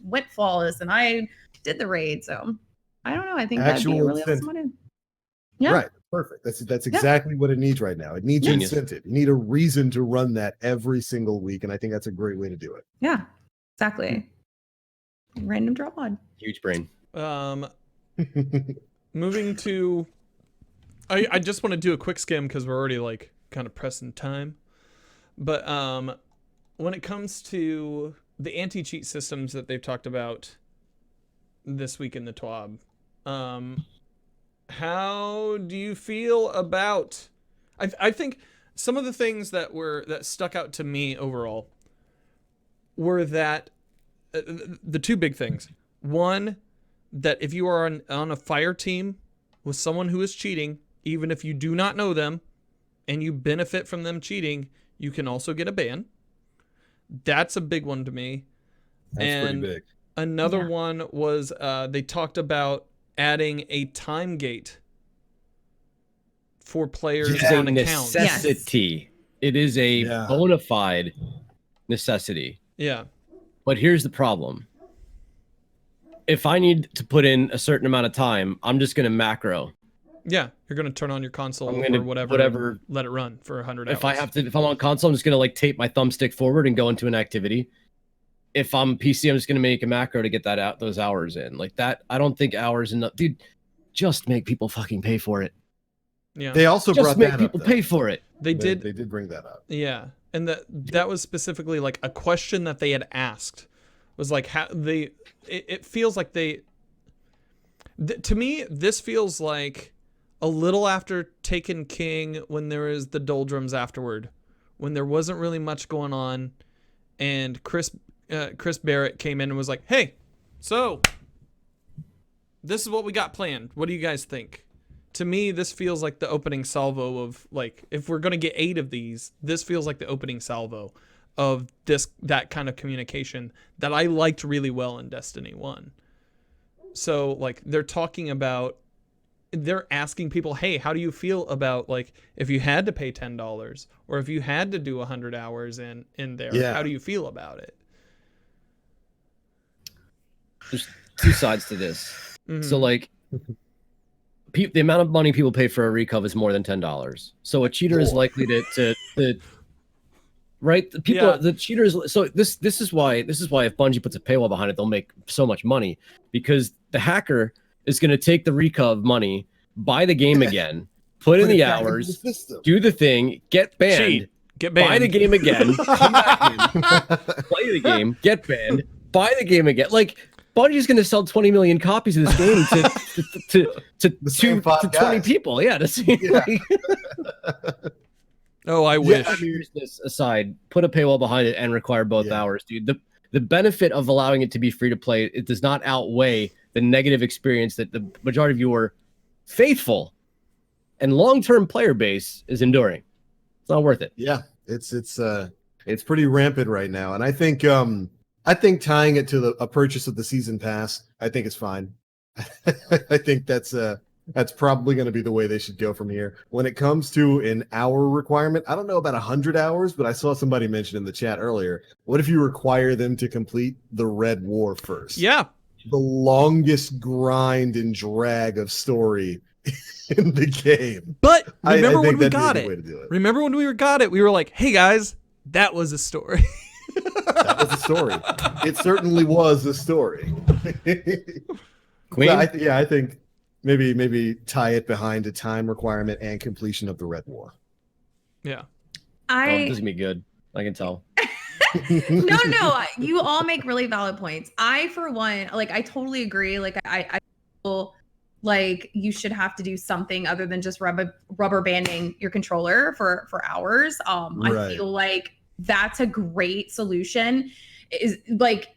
went flawless and I did the raid. So I don't know. I think that'd be a really awesome one. Yeah. Right. Perfect. That's exactly what it needs right now. It needs incentive. You need a reason to run that every single week. And I think that's a great way to do it. Yeah, exactly. Random drop mod. Huge brain. Moving to, I just want to do a quick skim because we're already like kind of pressing time. But when it comes to the anti-cheat systems that they've talked about this week in the TWAB, how do you feel about? I think some of the things that stuck out to me overall were that the two big things. One, that if you are on a fire team with someone who is cheating, even if you do not know them and you benefit from them cheating, you can also get a ban. That's a big one to me. That's pretty big. Another one was they talked about adding a time gate for players on accounts. Necessity. It is a bona fide necessity. Yeah. But here's the problem. If I need to put in a certain amount of time, I'm just going to macro. Yeah, you're going to turn on your console or whatever, let it run for 100 hours. If I'm on console, I'm just going to like tape my thumbstick forward and go into an activity. If I'm PC, I'm just going to make a macro to get those hours in. Like that, I don't think hours enough. Dude, just make people fucking pay for it. Yeah. They also just brought make that people up, pay for it. They did bring that up. Yeah. And that was specifically like a question that they had asked. Was like how it feels like to me, this feels like a little after Taken King, when there was the doldrums afterward, when there wasn't really much going on, and Chris Barrett came in and was like, hey, so this is what we got planned. What do you guys think? To me, this feels like the opening salvo of, like, if we're going to get 8 of these, this feels like the opening salvo of that kind of communication that I liked really well in Destiny 1. So, like, they're asking people, hey, how do you feel about, like, if you had to pay $10 or if you had to do 100 hours in there, how do you feel about it? There's two sides to this. Mm-hmm. So, like, the amount of money people pay for a recov is more than $10. So a cheater is likely to right? The cheaters. So this is why if Bungie puts a paywall behind it, they'll make so much money, because the hacker is going to take the recov money, buy the game again, put in the hours, do the thing, get banned, buy the game again, come back in, play the game, get banned, buy the game again. Like, Bungie's going to sell 20 million copies of this game to 20 people. Yeah, to see. Yeah. Oh, I wish. Seriousness aside, put a paywall behind it and require both hours, dude. The benefit of allowing it to be free to play, it does not outweigh the negative experience that the majority of your faithful and long-term player base is enduring. It's not worth it. Yeah, it's pretty rampant right now, and I think tying it to a purchase of the season pass, I think is fine. I think that's probably going to be the way they should go from here. When it comes to an hour requirement, I don't know about 100 hours, but I saw somebody mention in the chat earlier, what if you require them to complete the Red War first? Yeah. The longest grind and drag of story in the game. But remember I when we that'd be got a good it? way to do it. Remember when we got it? We were like, hey guys, that was a story. That was a story. It certainly was a story. Queen? I think maybe tie it behind a time requirement and completion of the Red War. Yeah. This is gonna be good. I can tell. No, you all make really valid points. I, for one, like, I totally agree. Like, I feel like you should have to do something other than just rubber banding your controller for hours. Right. I feel like that's a great solution. Is like,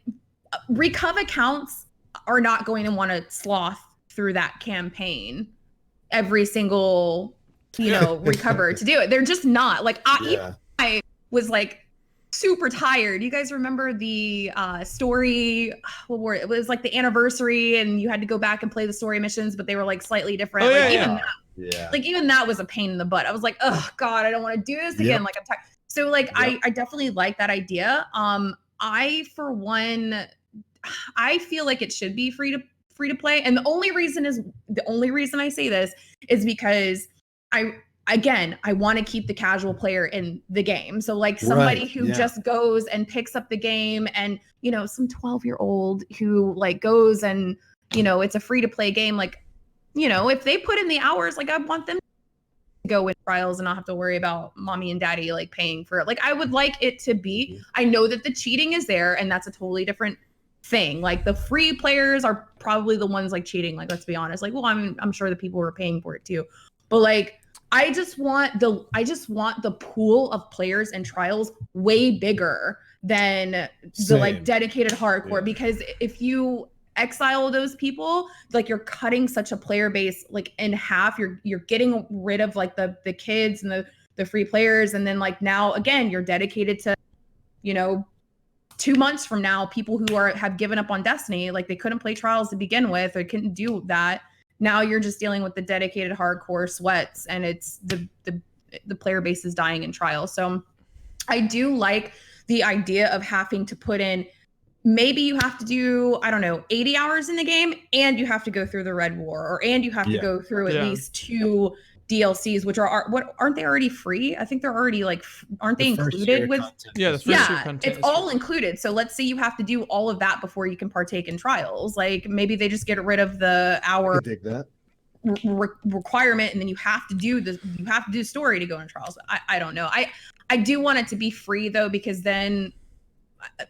Recov accounts are not going to want to sloth through that campaign every single, recover to do it. They're just not. Like, I was like super tired. You guys remember the story? It was like the anniversary, and you had to go back and play the story missions, but they were like slightly different. Even that was a pain in the butt. I was like, oh God, I don't want to do this again. Like, I'm tired. So like, I definitely like that idea. I, for one, I feel like it should be free to play. And the only reason I say this is because I want to keep the casual player in the game. So like somebody who just goes and picks up the game, and some 12-year-old who like goes and it's a free to play game. Like, if they put in the hours, like, I want them to go in trials and not have to worry about mommy and daddy like paying for it. Like, I would like it to be, I know that the cheating is there, and that's a totally different thing. Like, the free players are probably the ones like cheating. Like, let's be honest. Like, well, I'm sure the people who are paying for it too, but like, I just want the pool of players and trials way bigger than the like dedicated hardcore, because if you exile those people, like, you're cutting such a player base like in half. You're getting rid of like the kids and the free players, and then like now again you're dedicated to 2 months from now, people who have given up on Destiny, like they couldn't play trials to begin with, or couldn't do that. Now you're just dealing with the dedicated hardcore sweats, and it's the player base is dying in trials. So I do like the idea of having to put in, maybe you have to do, 80 hours in the game, and you have to go through the Red War, and you have to go through at least 2 DLCs, which aren't they already free? I think they're already like, aren't they included with? Yeah, the first year content. It's all included. So let's say you have to do all of that before you can partake in trials. Like, maybe they just get rid of the hour requirement, and then you have to do story to go in trials. I don't know. I do want it to be free though, because then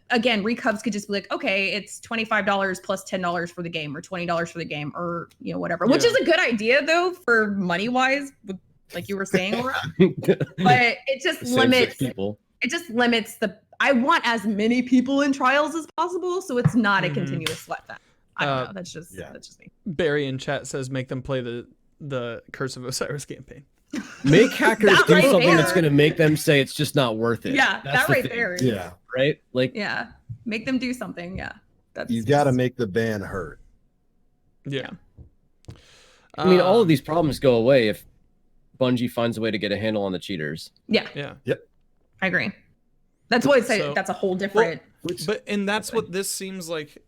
again, Recubs could just be like, okay, it's $25 plus $10 for the game, or $20 for the game, or whatever, which is a good idea though for money wise, like you were saying, Laura. But it just limits people. It just limits I want as many people in trials as possible, so it's not a continuous sweat fest. I don't know. That's just me. Barry in chat says make them play the Curse of Osiris campaign. Make hackers do something that's going to make them say it's just not worth it. Yeah, that's right there. Yeah. Right? Like, yeah. Make them do something. Yeah. You got to make the ban hurt. Yeah. I mean, all of these problems go away if Bungie finds a way to get a handle on the cheaters. Yeah. Yeah. Yep. I agree. That's why that's a whole different. And that's what this seems like.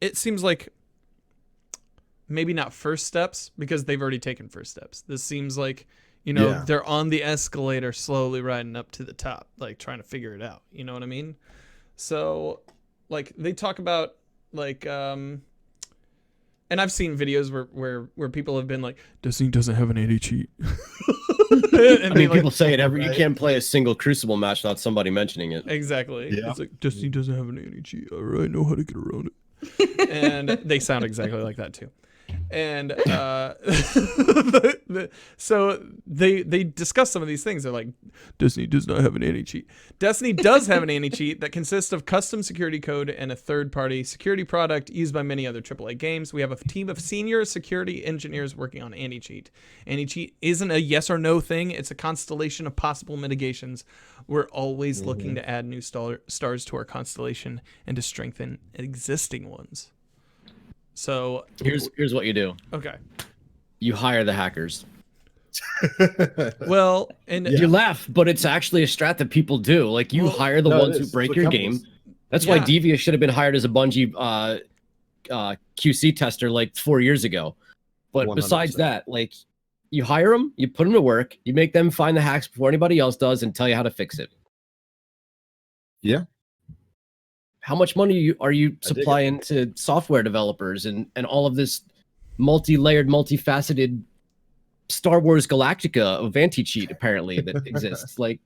It seems like maybe not first steps, because they've already taken first steps. This seems like, they're on the escalator slowly riding up to the top, like trying to figure it out. You know what I mean? So like they talk about like, and I've seen videos where people have been like, Destiny doesn't have an AD cheat. I mean, people say it you can't play a single Crucible match without somebody mentioning it. Exactly. Yeah. It's like, Destiny doesn't have an AD cheat. All right, I know how to get around it. And they sound exactly like that too. And so they discuss some of these things. They're like, Destiny does not have an anti-cheat. Destiny does have an anti-cheat that consists of custom security code and a third-party security product used by many other AAA games. We have a team of senior security engineers working on anti-cheat. Anti-cheat isn't a yes or no thing. It's a constellation of possible mitigations. We're always looking to add new stars to our constellation and to strengthen existing ones. So Here's what you do. Okay. You hire the hackers. Well, and you laugh, but it's actually a strat that people do. Like you hire the ones who break your game. That's why Devious should have been hired as a Bungie QC tester like 4 years ago. But 100%. Besides that, like you hire them, you put them to work, you make them find the hacks before anybody else does, and tell you how to fix it. Yeah. How much money are you supplying to software developers and all of this multi-layered, multifaceted Star Wars Galactica of anti-cheat apparently that exists? Like,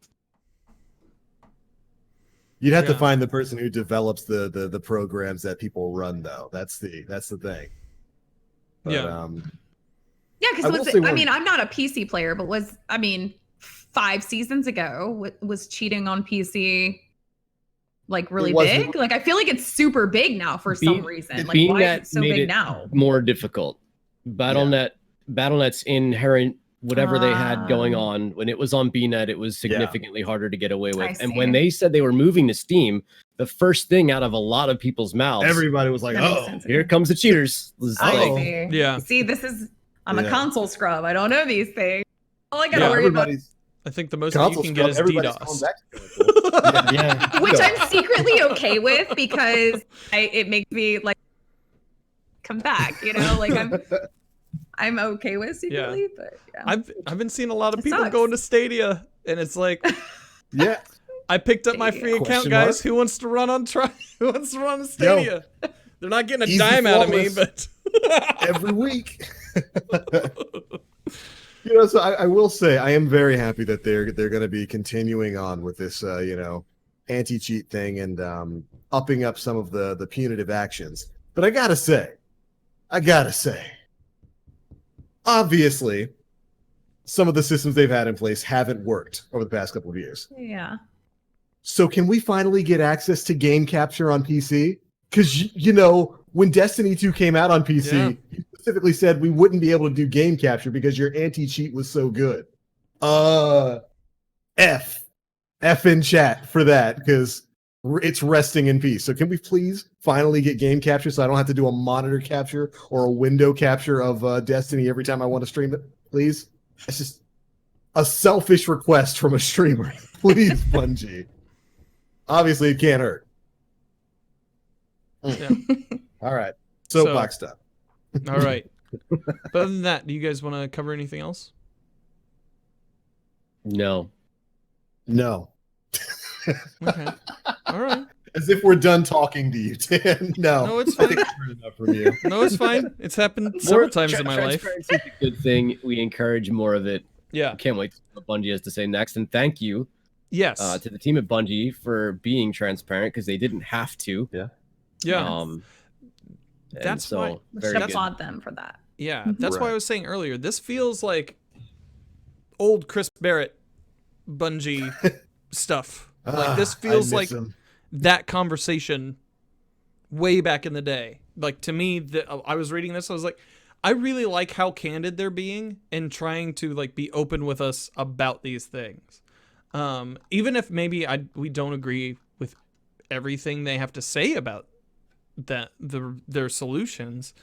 you'd have to find the person who develops the programs that people run, though. That's the thing. But, yeah, because I'm not a PC player, but 5 seasons ago was cheating on PC like really big? Like I feel like it's super big now for some reason. Like why is it so big now? More difficult. Battle.net's inherent whatever they had going on when it was on BNet, it was significantly harder to get away with. And when they said they were moving to Steam, the first thing out of a lot of people's mouths, everybody was like, "Oh, here comes the cheaters." See. Yeah. See, I'm a console scrub. I don't know these things. All I gotta worry about. I think the most that you can get is DDoS. Which I'm secretly okay with because it makes me like come back, like I'm okay with secretly, but I've been seeing a lot of people going to Stadia, and it's like, I picked up my free account, guys. Who wants to run on Who wants to run on Stadia? They're not getting a dime out of me, but every week. So I will say I am very happy that they're going to be continuing on with this, anti-cheat thing and upping up some of the punitive actions. But I gotta say, obviously, some of the systems they've had in place haven't worked over the past couple of years. Yeah. So can we finally get access to game capture on PC? Because, when Destiny 2 came out on PC, you specifically said we wouldn't be able to do game capture because your anti-cheat was so good. F in chat for that, because it's resting in peace. So can we please finally get game capture so I don't have to do a monitor capture or a window capture of Destiny every time I want to stream it? Please? It's just a selfish request from a streamer. Please, Bungie. Obviously, it can't hurt. Yeah. All right. Soapbox stuff. All right. But other than that, do you guys want to cover anything else? No. Okay. All right. As if we're done talking to you, Dan. No, it's fine. I think I've heard enough from you. No, it's fine. It's happened several times in my life. Transparency is a good thing. We encourage more of it. Yeah. Can't wait to see what Bungie has to say next. And thank you. Yes. To the team at Bungie for being transparent because they didn't have to. Yeah. Yeah. That's why. Should applaud them for that. Yeah. That's why I was saying earlier. This feels like old Chris Barrett Bungie stuff. Like this feels like that conversation way back in the day. Like to me, I was reading this, I was like, I really like how candid they're being and trying to like be open with us about these things. Even if maybe we don't agree with everything they have to say about their solutions,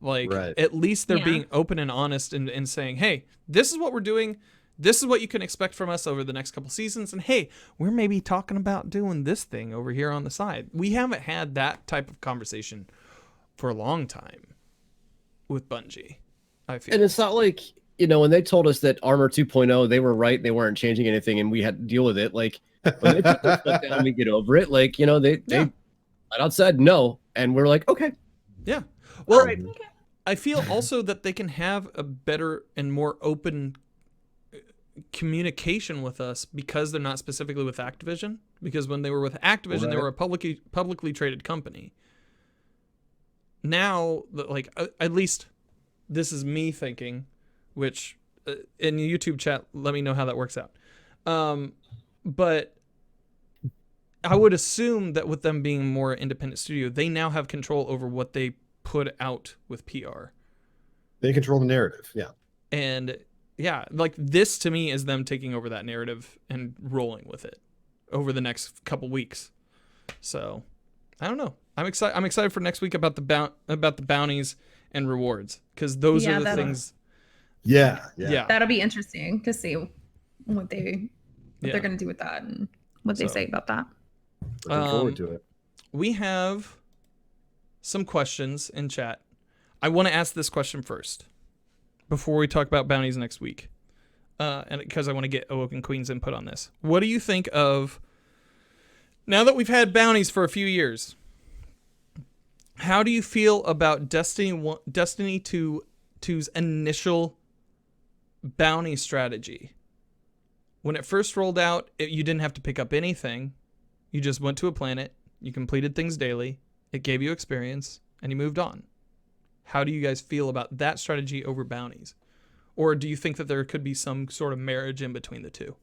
like at least they're being open and honest and saying, hey, this is what we're doing. This is what you can expect from us over the next couple seasons. And hey, we're maybe talking about doing this thing over here on the side. We haven't had that type of conversation for a long time with Bungie, I feel. And it's not like, when they told us that Armor 2.0, they were right. They weren't changing anything and we had to deal with it. Like, when they put this stuff down, we get over it. Like, they flat out said no. And we're like, okay. Yeah. Well, I feel also that they can have a better and more open communication with us because they're not specifically with Activision. Because when they were with Activision, they were a publicly traded company. now, like, at least this is me thinking, which in the YouTube chat, let me know how that works out. But I would assume that with them being more independent studio, they now have control over what they put out with PR. They control the narrative. Yeah. And yeah, like this to me is them taking over that narrative and rolling with it over the next couple weeks. So I don't know. I'm excited for next week about the bounties and rewards, because those are the things. Yeah. That'll be interesting to see what they're gonna do with that and what they say about that. Looking forward to it. We have some questions in chat. I want to ask this question first before we talk about bounties next week, and because I want to get Awoken Queen's input on this. What do you think of, now that we've had bounties for a few years, how do you feel about Destiny 2's initial bounty strategy? When it first rolled out, you didn't have to pick up anything. You just went to a planet, you completed things daily, it gave you experience, and you moved on. How do you guys feel about that strategy over bounties? Or do you think that there could be some sort of marriage in between the two?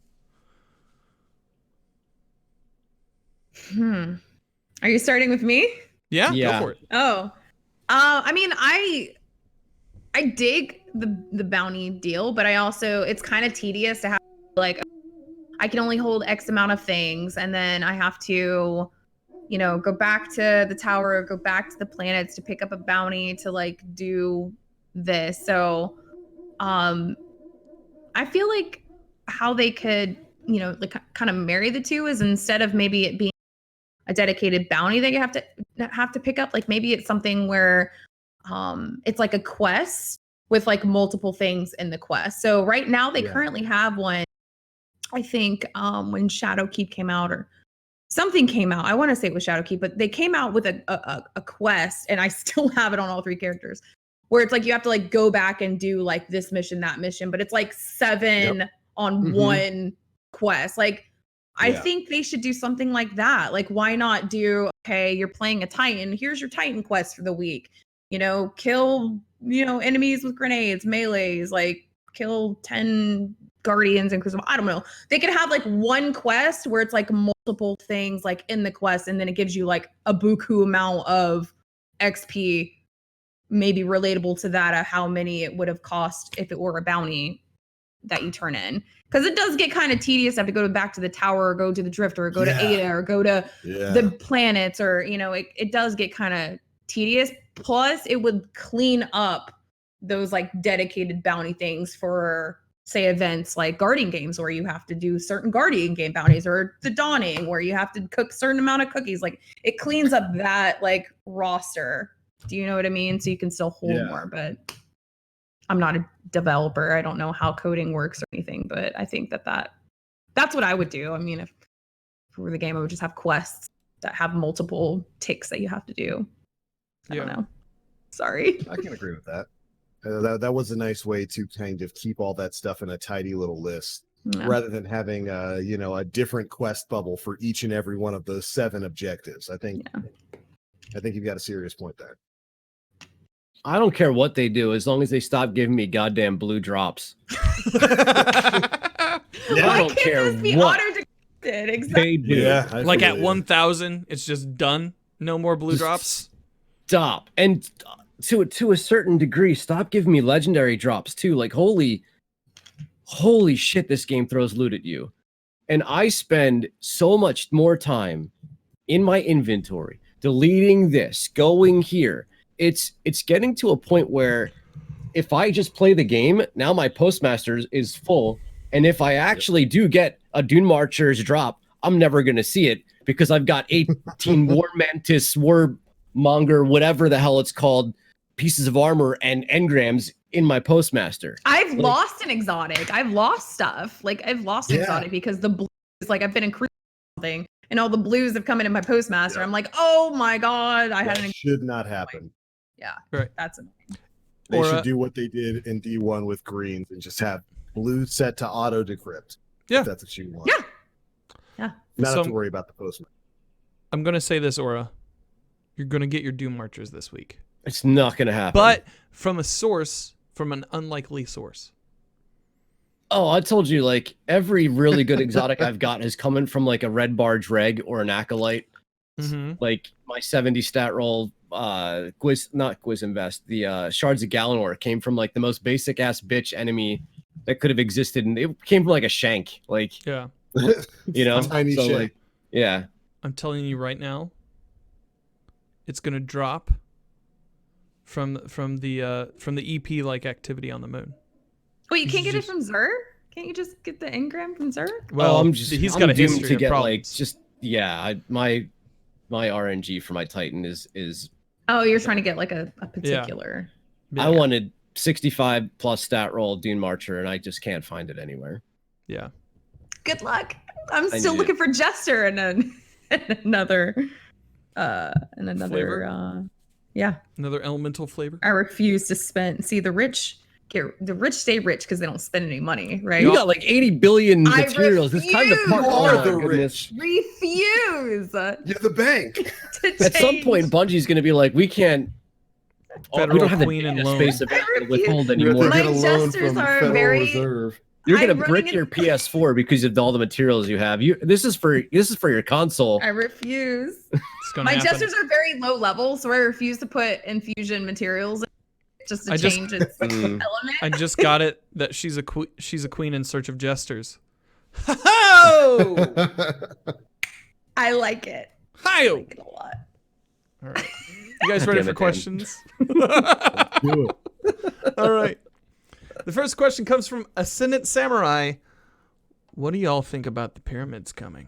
Are you starting with me? Yeah. Go for it. Oh, I mean, I dig the bounty deal, but I also, it's kind of tedious to have, like, I can only hold X amount of things, and then I have to, you know, go back to the tower, go back to the planets to pick up a bounty to, like, do this. So I feel like how they could, you know, like, kind of marry the two is, instead of maybe it being a dedicated bounty that you have to pick up, like, maybe it's something where it's like a quest with, like, multiple things in the quest. So right now they currently have one, I think, when Shadowkeep came out or something came out. I want to say it was Shadowkeep, but they came out with a quest, and I still have it on all 3 characters, where it's like you have to, like, go back and do, like, this mission, that mission, but it's like 7 on one quest. Like, I think they should do something like that. Like, why not do, okay, you're playing a Titan, here's your Titan quest for the week. You know, kill, you know, enemies with grenades, melees, like, kill 10 guardians and crucible. I don't know. They could have, like, one quest where it's, like, multiple things, like, in the quest, and then it gives you, like, a buku amount of XP, maybe relatable to that, of how many it would have cost if it were a bounty that you turn in. Because it does get kind of tedious to have to go back to the tower, or go to the drift, or go to Ada, or go to the planets, or, you know, it does get kind of tedious. Plus, it would clean up those, like, dedicated bounty things for, say, events like Guardian games, where you have to do certain Guardian game bounties, or the Dawning, where you have to cook a certain amount of cookies. Like, it cleans up that, like, roster. Do you know what I mean? So you can still hold more, but I'm not a developer. I don't know how coding works or anything, but I think that's what I would do. I mean, if it were the game, I would just have quests that have multiple ticks that you have to do. I don't know. Sorry. I can agree with that. That was a nice way to kind of keep all that stuff in a tidy little list, rather than having you know, a different quest bubble for each and every one of those 7 objectives. I think you've got a serious point there. I don't care what they do, as long as they stop giving me goddamn blue drops. I don't care what they do. Yeah, like at 1,000, it's just done. No more blue drops. Stop. And to a certain degree, stop giving me legendary drops too. Like, holy shit, this game throws loot at you. And I spend so much more time in my inventory deleting this, going here. It's getting to a point where if I just play the game, now my postmaster is full. And if I actually do get a Dune Marcher's drop, I'm never going to see it, because I've got 18 War Mantis, War Monger, whatever the hell it's called, pieces of armor and engrams in my postmaster. I've lost an exotic. I've lost stuff. Like, I've lost an exotic because the blues, like, I've been increasing something, and all the blues have come into my postmaster. I'm like, oh my god, should not happen. Yeah, right. That's annoying. They should do what they did in D1 with greens and just have blue set to auto decrypt. Yeah, if that's what you want. Yeah. Not have to worry about the postman. I'm gonna say this, Aura. You're gonna get your Doom Marchers this week. It's not gonna happen. but from an unlikely source. Oh, I told you, like, every really good exotic I've got has come in from like a red barge reg or an acolyte. Like my 70 stat roll, Quiz Invest, the Shards of Galanor came from like the most basic ass bitch enemy that could have existed, and it came from like a shank, like, Yeah. you know, Tiny so shank. like, yeah. I'm telling you right now, it's gonna drop from the EP like activity on the moon. Wait, you can't get it from Xur? Can't you just get the engram from Xur? Well, I'm he's I'm got a doomed history to of get problems. like just my RNG for my Titan is Oh, you're trying to get like a particular. I wanted 65 plus stat roll Dune Marcher, and I just can't find it anywhere. Yeah. Good luck. I'm I still need looking for Jester and another Flavor? yeah. Another elemental flavor. I refuse to spend. See, the rich stay rich because they don't spend any money, right? You got like 80 billion I materials. It's time to part. refuse. You are Oh, the my goodness. Refuse You're the bank. to At some change. point, Bungie's going to be like, we can't. We Federal don't have the Queen and data loan. space available to refuse. withhold You have anymore. to My get a loan jesters from are Federal very- Reserve. You're going I'm to running brick your PS4 because of all the materials you have. This is for your console. I refuse. It's gonna My happen. jesters are very low level, so I refuse to put infusion materials in just to change its element. I just got it that she's a queen in search of jesters. Ho! I like it. Hi! I like it a lot. All right. You guys ready Damn for it, Dan. questions? Do it. All right. The first question comes from Ascendant Samurai. What do y'all think about the pyramids coming?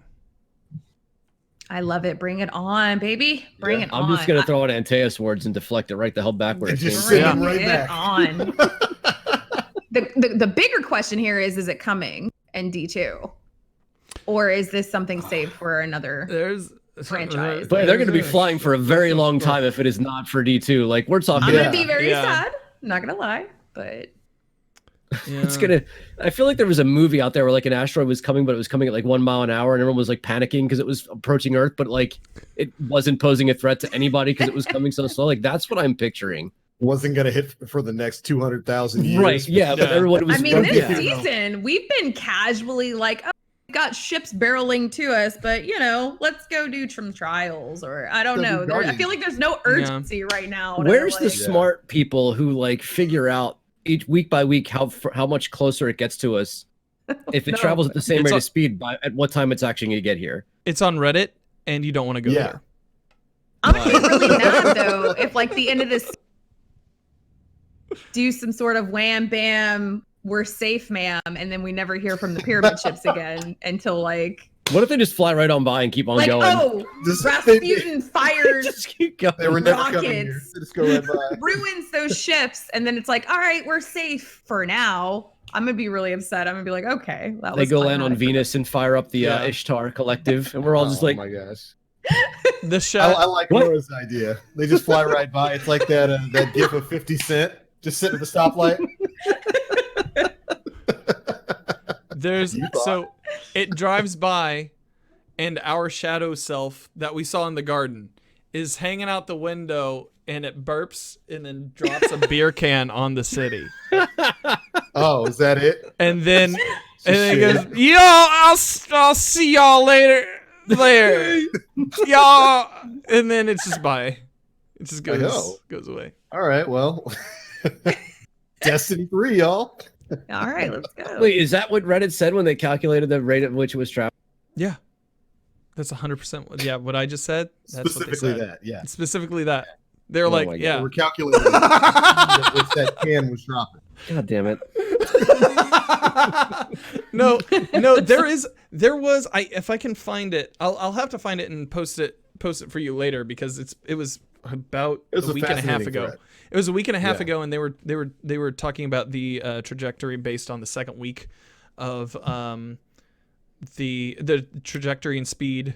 I love it. Bring it on, baby. Bring it on. I'm just going to throw out Antaeus words and deflect it right the hell back where it And came just from. send Bring them right it back. on. The bigger question here is it coming in D2? Or is this something saved for another? There's Franchise. But they're going to be flying for a very long time if it is not for D2. Like, we're talking. I'm Yeah. gonna be very Yeah. sad. I'm not gonna lie, but It's gonna. I feel like there was a movie out there where like an asteroid was coming, but it was coming at like 1 mile an hour, and everyone was like panicking because it was approaching Earth, but like it wasn't posing a threat to anybody because it was coming so slow. Like that's what I'm picturing. Wasn't gonna hit for the next 200,000 years. Right? Yeah, but Yeah. everyone was. I mean, this yeah. season we've been casually like, oh, we've got ships barreling to us, but you know, let's go do some trials, or I don't Go do know. I Guardians. feel like there's no urgency right now. to, Where's the like- smart people who like figure out each week by week how much closer it gets to us if it No. travels at the same It's rate a- of speed at what time it's actually going to get here? It's on Reddit, and you don't want to go Yeah. there. I'm gonna get really mad though if like the end of this do some sort of wham bam, we're safe, ma'am, and then we never hear from the pyramid ships again until like What if they just fly right on by and keep on going? oh, Just- Rasputin fires just keep going. They were never coming here. Rockets. They just go right by. ruins those ships, and then it's like, all right, we're safe for now. I'm gonna be really upset. I'm gonna be like, okay, that They was go fun. land on Venus and fire up the Yeah. Ishtar Collective, and we're all just Oh like, my gosh. The I shot. like What? Laura's idea. They just fly right by. It's like that gif of 50 Cent just sitting at the stoplight. There's You thought. so it drives by, and our shadow self that we saw in the garden is hanging out the window, and it burps and then drops a beer can on the city, Oh, is that it? and then he Shit. goes, "Yo, I'll see y'all later, y'all," and then it's just bye. It just I know. goes away. All right, well. Destiny 3, y'all. All right, let's go. wait, is that what Reddit said when they calculated the rate at which it was traveling? Yeah, that's 100%. Yeah, what I just said. That's Specifically what they said. that, yeah. Specifically that. They're Oh like, my God. yeah. We're calculating which that can was dropping. God damn it! no, there was. If I can find it, I'll have to find it and post it for you later because it was about It was a a week and a half fascinating ago. thread. It was a week and a half Yeah. ago, and they were talking about the trajectory based on the second week of the trajectory and speed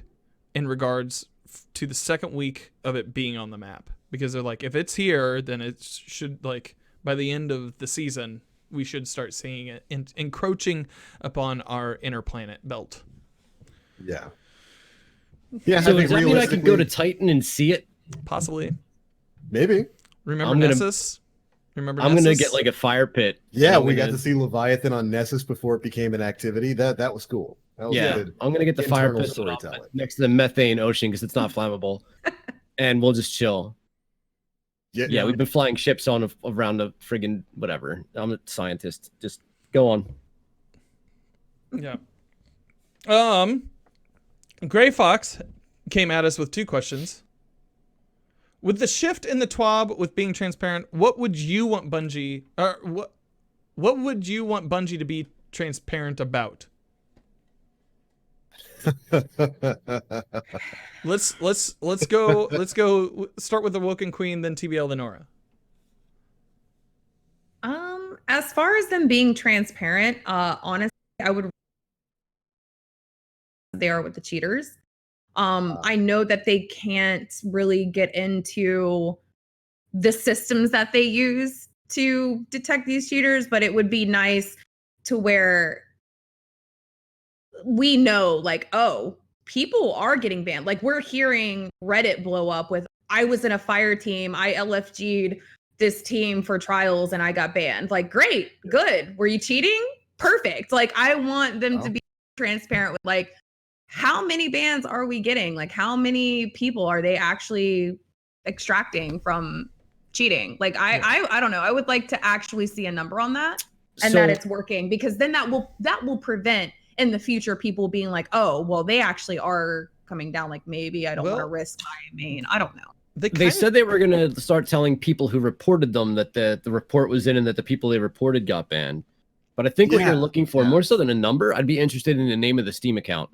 in regards to the second week of it being on the map, because they're like, if it's here, then it should, like, by the end of the season we should start seeing it encroaching upon our inner planet belt. Yeah. Yeah, So I think does that mean I can go to realistically, Titan and see it? Possibly. maybe. Remember I'm gonna- Nessus? Remember I'm Nessus? gonna get like a fire pit. Yeah, I'm we got gonna- to see Leviathan on Nessus before it became an activity. That was cool. That was Yeah, good. I'm gonna get the fire internal pit storytelling. next to the methane ocean because it's not flammable, and we'll just chill. Yeah, we've been flying ships on around a friggin' whatever. I'm a scientist. Just go on. Yeah. Gray Fox came at us with 2 questions. With the shift in the TWAB with being transparent, what would you want Bungie, or what would you want Bungie to be transparent about? Let's go start with Awoken Queen, then TBL, then Nora. As far as them being transparent, honestly, I would they are with the cheaters. I know that they can't really get into the systems that they use to detect these cheaters, but it would be nice to where we know, like, oh, people are getting banned. Like, we're hearing Reddit blow up with, I was in a fire team, I LFG'd this team for trials and I got banned. Like, great, good. Were you cheating? Perfect. Like, I want them to be transparent with, like, how many bans are we getting? Like, how many people are they actually extracting from cheating? Like, I don't know. I would like to actually see a number on that, and that it's working, because then that will prevent in the future people being like, oh, well, they actually are coming down. Like, maybe I don't want to risk my main. I don't know. They said they were going to start telling people who reported them that the report was in and that the people they reported got banned. But I think what you're looking for, more so than a number, I'd be interested in the name of the Steam account.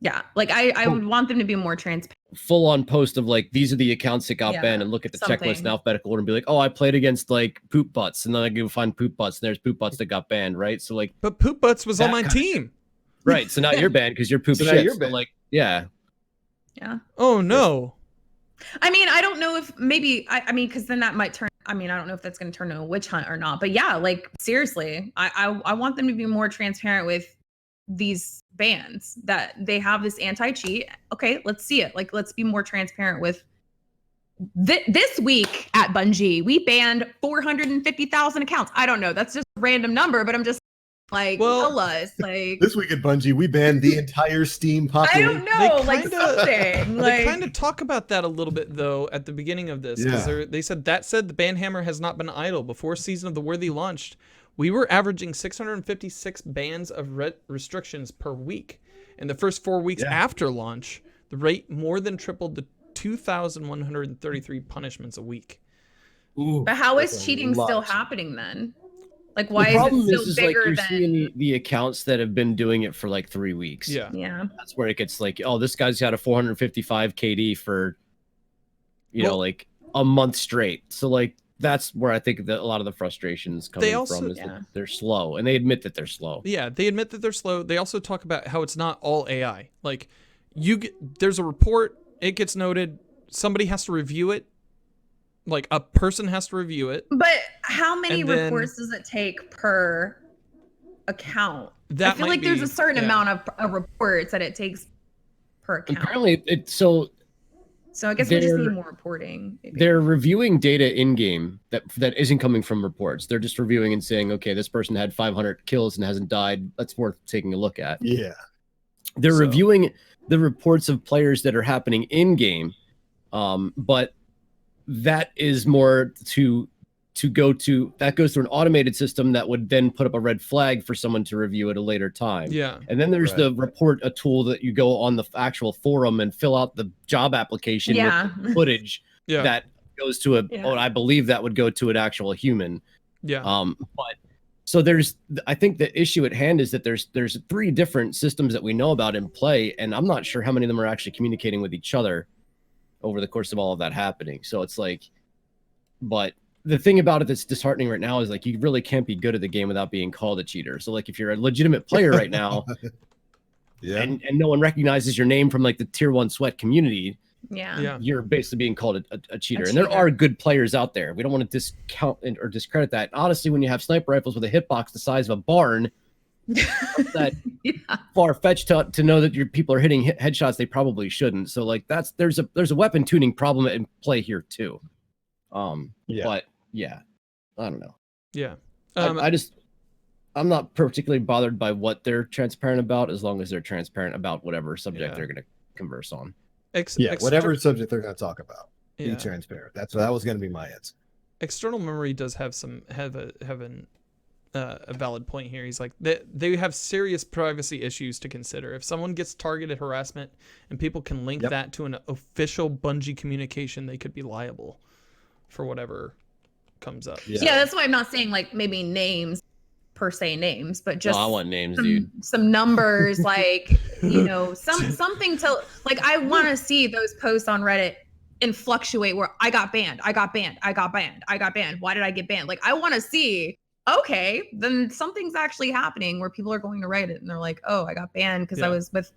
Yeah, like I would want them to be more transparent. Full on post of like, these are the accounts that got banned, and look at the checklist in alphabetical order and be like, oh, I played against like Poop Butts, and then I go find Poop Butts, and there's Poop Butts that got banned, right? So like, but Poop Butts was on my team, right? So now you're banned because you're Poop So shit. now you're banned. So like, yeah. Oh no. I mean, I don't know if maybe I mean, because then that might turn. I mean, I don't know if that's going to turn into a witch hunt or not. But yeah, like seriously, I want them to be more transparent with these bans, that they have this anti-cheat. Okay, let's see it. Like, let's be more transparent with this week at Bungie. We banned 450,000 accounts. I don't know. That's just a random number, but I'm just like, tell us. Like, this week at Bungie, we banned the entire Steam population. I don't know, like something. They kind of talk about that a little bit though at the beginning of this, because they said the ban hammer has not been idle. Before Season of the Worthy launched, we were averaging 656 bans of restrictions per week. In the first 4 weeks after launch, the rate more than tripled to 2,133 punishments a week. Ooh, but how is cheating still happening then? Like, why the problem is it still bigger you're than seeing the accounts that have been doing it for like 3 weeks. Yeah. That's where it gets like, oh, this guy's got a 455 KD for, you know, like a month straight. So like, that's where I think that a lot of the frustration is coming from, is that they're slow, and they admit that they're slow. Yeah, they admit that they're slow. They also talk about how it's not all AI. Like, there's a report, it gets noted, somebody has to review it. Like, a person has to review it. But how many reports does it take per account? I feel like there's a certain amount of reports that it takes per account. Apparently, So I guess we just need more reporting. Maybe. They're reviewing data in game that isn't coming from reports. They're just reviewing and saying, okay, this person had 500 kills and hasn't died. That's worth taking a look at. Yeah. They're reviewing the reports of players that are happening in game, but that is more that goes through an automated system that would then put up a red flag for someone to review at a later time. Yeah. And then there's the report, a tool that you go on the actual forum and fill out the job application with the footage that goes to I believe that would go to an actual human. Yeah. But so I think the issue at hand is that there's 3 different systems that we know about in play, and I'm not sure how many of them are actually communicating with each other over the course of all of that happening. So it's like, but the thing about it that's disheartening right now is like, you really can't be good at the game without being called a cheater. So like, if you're a legitimate player right now and no one recognizes your name from like the tier 1 sweat community, you're basically being called a cheater. And there are good players out there. We don't want to discount or discredit that. Honestly, when you have sniper rifles with a hitbox the size of a barn, that far-fetched to know that your people are hitting headshots they probably shouldn't. So like, there's a weapon tuning problem in play here too. But yeah, I don't know. Yeah. I'm not particularly bothered by what they're transparent about, as long as they're transparent about whatever subject they're going to converse on. Whatever subject they're going to talk about, be Yeah. transparent. That was going to be my answer. External memory does have a valid point here. He's like, they have serious privacy issues to consider. If someone gets targeted harassment and people can link that to an official Bungie communication, they could be liable for whatever comes up. Yeah, that's why I'm not saying like maybe names per se names, but just I want names, dude. Some numbers, like, you know, something to like. I want to see those posts on Reddit and fluctuate where I got banned. Why did I get banned? Like, I want to see, okay, then something's actually happening where people are going to Reddit and they're like, oh, I got banned because I was with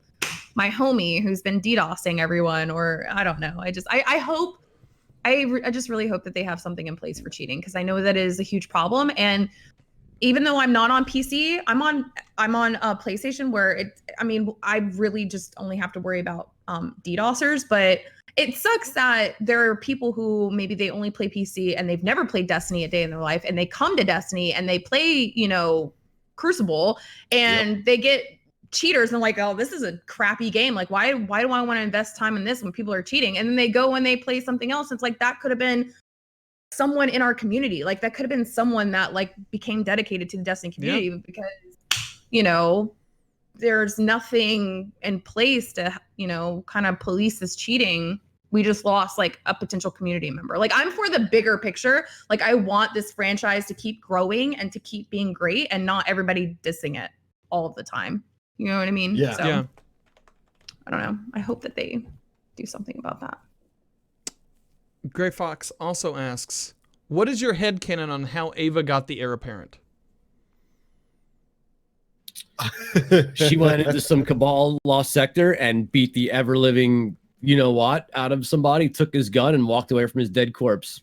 my homie who's been DDoSing everyone, or I don't know. I just really hope that they have something in place for cheating, because I know that is a huge problem. And even though I'm not on PC, I'm on a PlayStation where I really just only have to worry about DDoSers, but it sucks that there are people who maybe they only play PC and they've never played Destiny a day in their life, and they come to Destiny and they play, you know, Crucible, and they get cheaters and like, oh, this is a crappy game. Like, why do I want to invest time in this when people are cheating? And then they go and they play something else. It's like, that could have been someone in our community. Like, that could have been someone that like became dedicated to the Destiny community because, you know, there's nothing in place to, you know, kind of police this cheating. We just lost like a potential community member. Like, I'm for the bigger picture. Like, I want this franchise to keep growing and to keep being great, and not everybody dissing it all of the time. You know what I mean? Yeah. So, I don't know. I hope that they do something about that. Gray Fox also asks, what is your headcanon on how Ava got the heir apparent? She went into some Cabal lost sector and beat the ever-living you-know-what out of somebody, took his gun, and walked away from his dead corpse.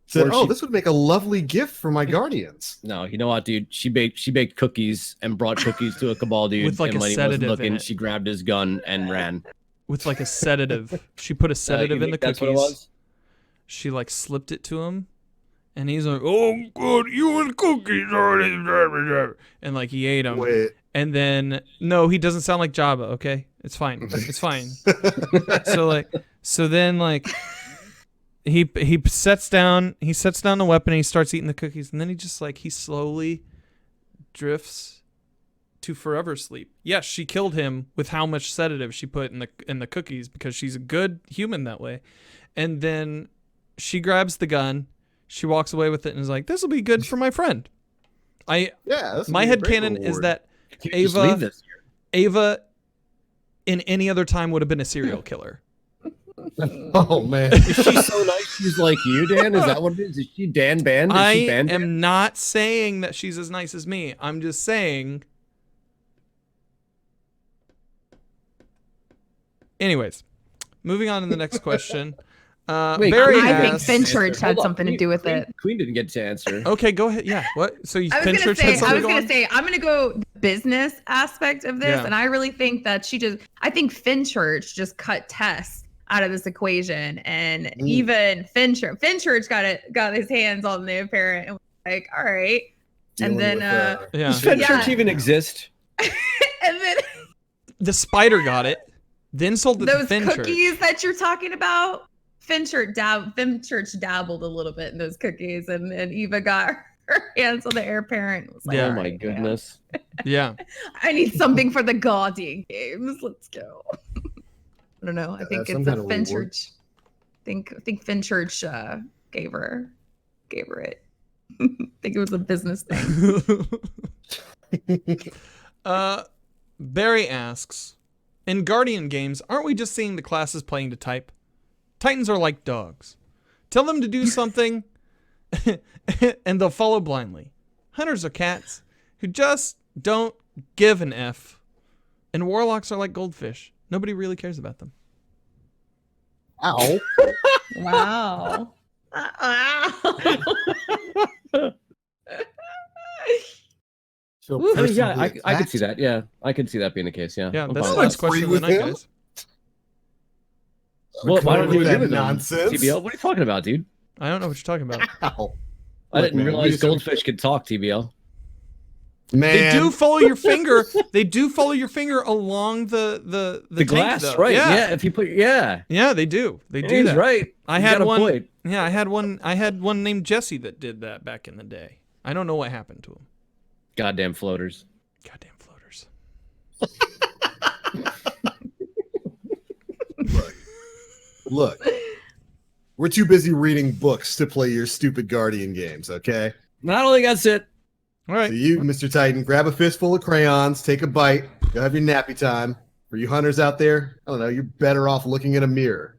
Said, this would make a lovely gift for my guardians. No, you know what, dude? She baked cookies and brought cookies to a Cabal dude. With like and a when sedative he wasn't looking, in it. she grabbed his gun and ran. With like a sedative. She put a sedative in the cookies. That's what it was? She like slipped it to him. And he's like, oh, God, you and cookies. And like he ate them. Wait. And then, no, he doesn't sound like Jabba, okay? It's fine. It's fine. So then he sets down the weapon and he starts eating the cookies, and then he slowly drifts to forever sleep. Yes, she killed him with how much sedative she put in the cookies, because she's a good human that way. And then she grabs the gun, she walks away with it and is like, this will be good for my friend. My headcanon is that Ava in any other time would have been a serial killer. Oh man, is she so nice she's like you, Dan? Is that what it is? Is she Dan banned? I am not saying that she's as nice as me. I'm just saying. Anyways, moving on to the next question. Wait, Barry I asks, think Finchurch had something to do with it. Queen didn't get to answer. Okay, go ahead. Yeah, what? So I was gonna say, I'm gonna go the business aspect of this, and I really think that I think Finchurch just cut Tess out of this equation, and even Finchurch got his hands on the apparent and was like, all right, and then does Finchurch even exist? And then the spider got it, then sold it to Finchurch. Those cookies that you're talking about. Finchurch dabbled a little bit in those cookies, and Eva got her hands on the heir apparent. Was like, oh my goodness. Yeah. I need something for the Guardian games. Let's go. I don't know. I think it's a Finchurch. I think Finchurch gave her it. I think it was a business thing. Barry asks, in Guardian games, aren't we just seeing the classes playing to type? Titans are like dogs. Tell them to do something and they'll follow blindly. Hunters are cats who just don't give an F. And warlocks are like goldfish. Nobody really cares about them. Ow. Wow. I mean, yeah, I could see that. Yeah, I could see that being the case. Yeah. Yeah, I'm that's fine the with next that. question of the night, guys. Well, why don't you that give it nonsense? TBL? What are you talking about, dude? I don't know what you're talking about. Ow. I Look, didn't man, realize we just- goldfish could talk, TBL. Man, They do follow your finger. They do follow your finger along the tank, glass, though. right? Yeah. Yeah. If you put, yeah, Yeah, they do. They do he's that. right. I He's had got a one. point. Yeah, I had one named Jesse that did that back in the day. I don't know what happened to him. Goddamn floaters. Goddamn floaters. look. We're too busy reading books to play your stupid Guardian games, okay? Not only that's it. All right. So you, Mr. Titan, grab a fistful of crayons, take a bite, go have your nappy time. For you hunters out there, I don't know, you're better off looking in a mirror.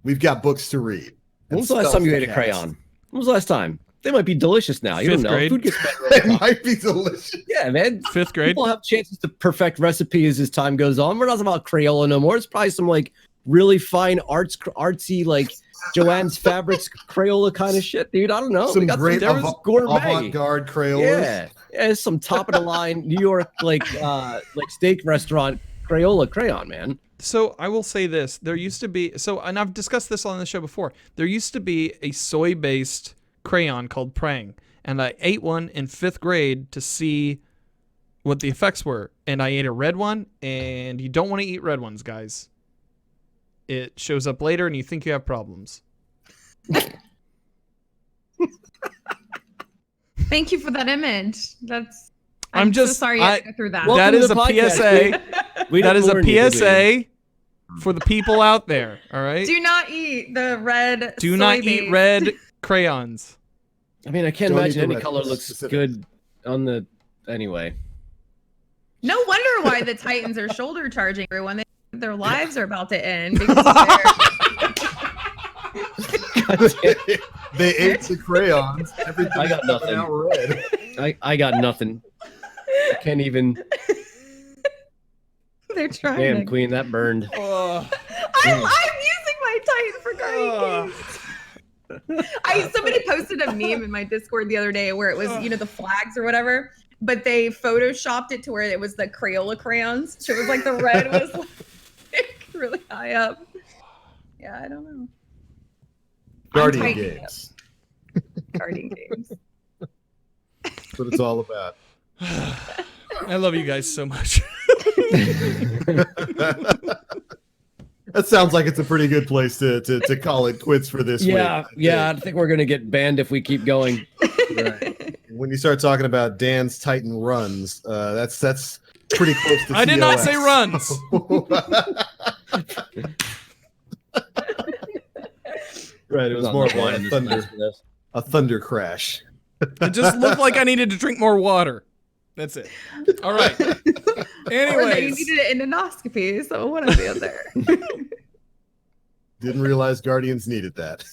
We've got books to read. When was the last time you ate a crayon? When was the last time? They might be delicious now. You Fifth don't know. grade. Food gets better. It over time. might be delicious. Yeah, man. 5th grade. People have chances to perfect recipes as time goes on. We're not talking about Crayola no more. It's probably some like really fine artsy like Joanne's Fabrics Crayola kind of shit, dude. I don't know. Some We got great gourmet. avant-garde Crayolas. Yeah, some top of the line New York like steak restaurant Crayola crayon, man. So I will say this: there used to be and I've discussed this on the show before. There used to be a soy-based crayon called Prang, and I ate one in 5th grade to see what the effects were. And I ate a red one, and you don't want to eat red ones, guys. It shows up later, and you think you have problems. Thank you for that image. That's. I'm so just- sorry you had to go through that. Welcome That to is the a podcast, PSA. We That didn't is a warn you, did we? PSA for the people out there. All right. Do not eat the red. Do not eat soy-based- red crayons. I mean, I can't Don't eat imagine the any red color ones, looks specifically. good on the. Anyway. No wonder why the Titans are shoulder charging everyone. Their lives are about to end because they're. They ate the crayons. Everything I got nothing. now red. I got nothing. I can't even. They're trying. Damn, to... Queen, that burned. I'm using my Titan for Guardian games. Somebody posted a meme in my Discord the other day where it was, the flags or whatever, but they photoshopped it to where it was the Crayola crayons. So it was like the red was like really high up. Yeah, I don't know. Guardian I'm games. Guardian games. That's what it's all about. I love you guys so much. That sounds like it's a pretty good place to call it quits for this week. Yeah. I think we're gonna get banned if we keep going. Right. When you start talking about Dan's Titan runs, that's pretty close to I did not say COS. runs. Right, it was more of a thunder crash. It just looked like I needed to drink more water. That's it. All right. Or that you Anyways, needed an endoscopy, so one or the other. Didn't realize Guardians needed that.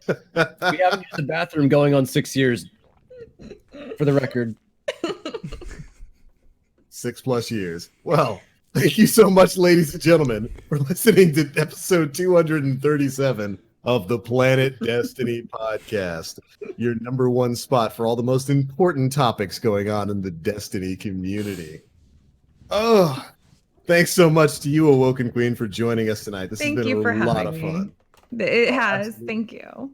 We haven't used the bathroom going on 6 years. For the record. 6+ years. Well, thank you so much, ladies and gentlemen, for listening to episode 237 of the Planet Destiny podcast, your number one spot for all the most important topics going on in the Destiny community. Oh, thanks so much to you, Awoken Queen, for joining us tonight. This Thank has you for been a lot having of fun. me. It has. Absolutely. Thank you.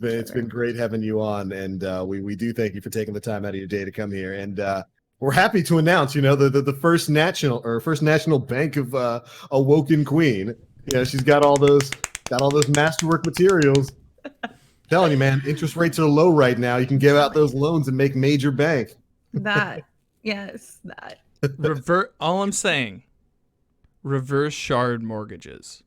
It's been great having you on, and we do thank you for taking the time out of your day to come here. And we're happy to announce, the first national bank of Awoken Queen. She's got all those masterwork materials. Telling you, man, interest rates are low right now. You can give out those loans and make major bank. That. Yes, that. all I'm saying, reverse shard mortgages.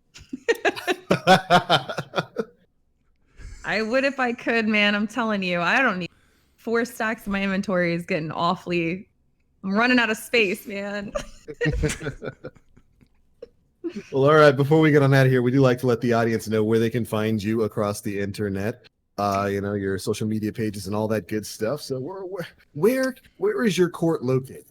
I would if I could, man. I'm telling you, I don't need 4 stacks. My inventory is getting awfully. I'm running out of space, man. Well, all right. Before we get on out of here, we do like to let the audience know where they can find you across the internet. Your social media pages and all that good stuff. So where is your court located?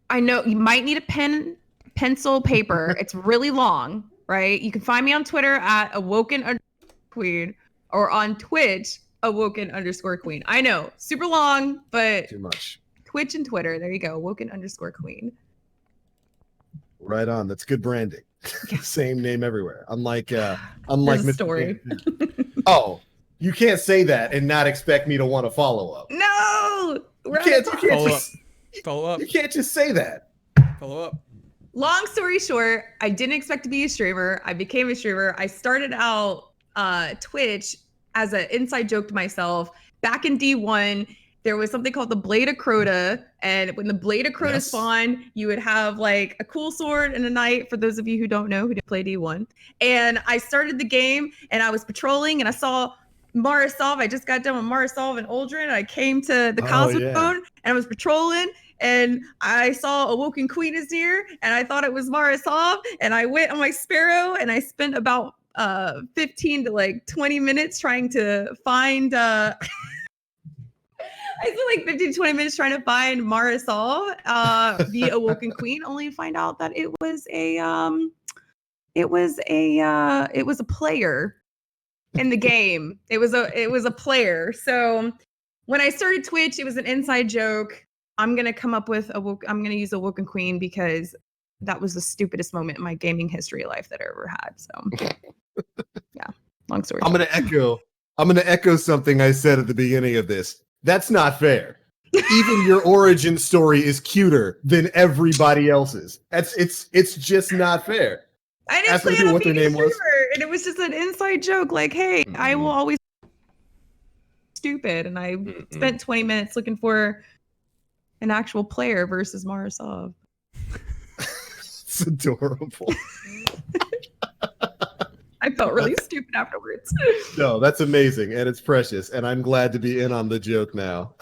I know you might need a pen, pencil, paper. It's really long, right? You can find me on Twitter at Awoken_Queen or on Twitch, Awoken_Queen. I know, super long, but Too much. Twitch and Twitter. There you go, Awoken_Queen. Right on. That's good branding. Same name everywhere. Unlike There's Mr. a story. Oh, you can't say that and not expect me to want to follow up. No, You can't Follow up. You can't just say that. Follow up. Long story short, I didn't expect to be a streamer. I became a streamer. I started out Twitch as an inside joke to myself. Back in D1, there was something called the Blade of Crota. And when the Blade of Crota spawned, you would have like a cool sword and a knight, for those of you who don't know, who didn't play D1. And I started the game and I was patrolling and I saw Marisov. I just got done with Marisov and Uldren. And I came to the Cosmodrome and I was patrolling. And I saw Awoken Queen is near, and I thought it was Marisov, and I went on my Sparrow, and I spent about 15 to like 20 minutes trying to find I spent like 15 to 20 minutes trying to find Marisol via Awoken Queen, only to find out that it was a player in the game. It was a player. So when I started Twitch, it was an inside joke. I'm gonna use Awoken Queen because that was the stupidest moment in my gaming history life that I ever had. So yeah, long story short. I'm gonna echo something I said at the beginning of this. That's not fair. Even your origin story is cuter than everybody else's. It's just not fair. I didn't plan on being a streamer, and it was just an inside joke. Like, hey, I will always stupid, and I spent 20 minutes looking for an actual player versus Marisov. It's adorable. I felt really stupid afterwards. No, that's amazing, and it's precious, and I'm glad to be in on the joke now.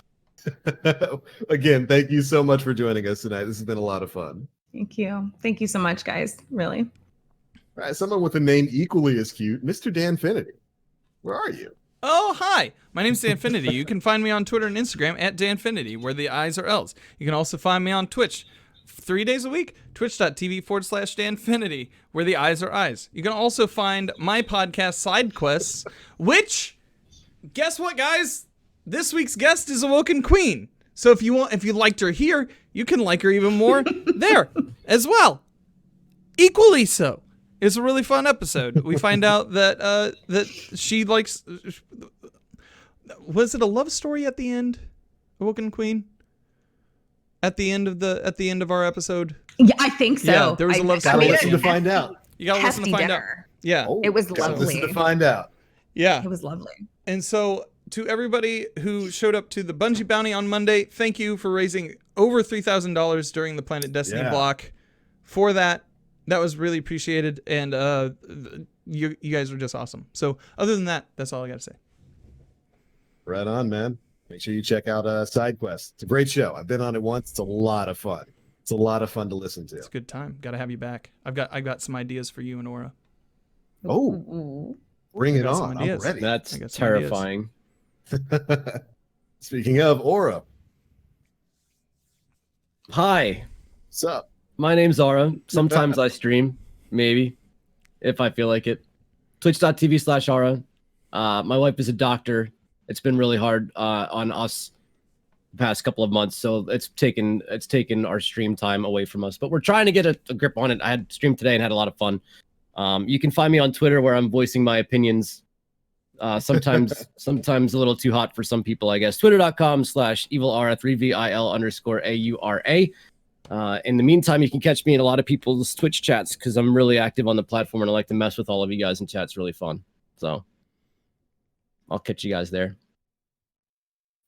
Again, thank you so much for joining us tonight. This has been a lot of fun. Thank you. Thank you so much, guys. Really. All right, someone with a name equally as cute, Mr. Danfinity. Where are you? Oh, hi. My name's Danfinity. You can find me on Twitter and Instagram at Danfinity, where the I's are L's. You can also find me on Twitch 3 days a week, twitch.tv/Danfinity, where the I's are I's. You can also find my podcast, Side Quests, which, guess what, guys? This week's guest is Awoken Queen. So if you liked her here, you can like her even more there as well. Equally so. It's a really fun episode. We find out that she likes. Was it a love story at the end, Awoken Queen? At the end of our episode. Yeah, I think so. Yeah, there was a love story. Gotta listen to find out. You gotta listen to find out. Yeah, it was lovely. Listen to find out. Yeah, it was lovely. And so, to everybody who showed up to the Bungie Bounty on Monday, thank you for raising over $3,000 during the Planet Destiny block. For that was really appreciated, and you guys were just awesome. So, other than that, that's all I got to say. Right on, man. Make sure you check out Side Quest. It's a great show. I've been on it once. It's a lot of fun. It's a lot of fun to listen to. It's a good time. Got to have you back. I've got some ideas for you and Aura. Oh, bring it on. I'm ready. That's terrifying. Speaking of Aura. Hi. What's up? My name's Aura. Sometimes I stream, maybe, if I feel like it. Twitch.tv/Aura. My wife is a doctor. It's been really hard on us the past couple of months, so it's taken our stream time away from us. But we're trying to get a grip on it. I had streamed today and had a lot of fun. You can find me on Twitter where I'm voicing my opinions. Sometimes a little too hot for some people, I guess. Twitter.com/evilaura, 3VIL_AURA. In the meantime, you can catch me in a lot of people's Twitch chats because I'm really active on the platform and I like to mess with all of you guys in chat. It's really fun. So I'll catch you guys there.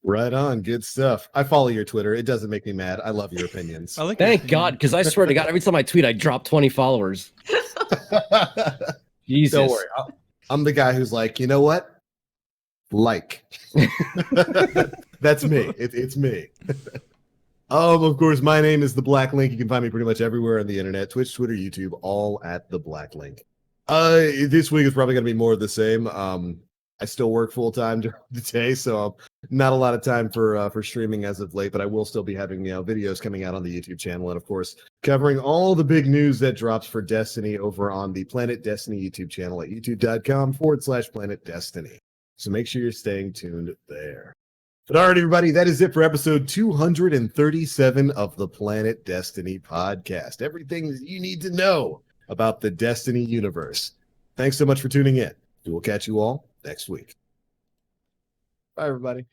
Right on. Good stuff. I follow your Twitter. It doesn't make me mad. I love your opinions. Thank God, because I swear to God, every time I tweet, I drop 20 followers. Jesus. Don't worry. I'm the guy who's like, you know what? Like. That's me. It's me. Of course, my name is The Black Link. You can find me pretty much everywhere on the internet. Twitch, Twitter, YouTube, all at The Black Link. This week is probably going to be more of the same. I still work full-time during the day, so not a lot of time for streaming as of late, but I will still be having videos coming out on the YouTube channel, and of course, covering all the big news that drops for Destiny over on the Planet Destiny YouTube channel at youtube.com/Planet Destiny. So make sure you're staying tuned there. But all right, everybody, that is it for episode 237 of the Planet Destiny podcast. Everything that you need to know about the Destiny universe. Thanks so much for tuning in. We will catch you all next week. Bye, everybody.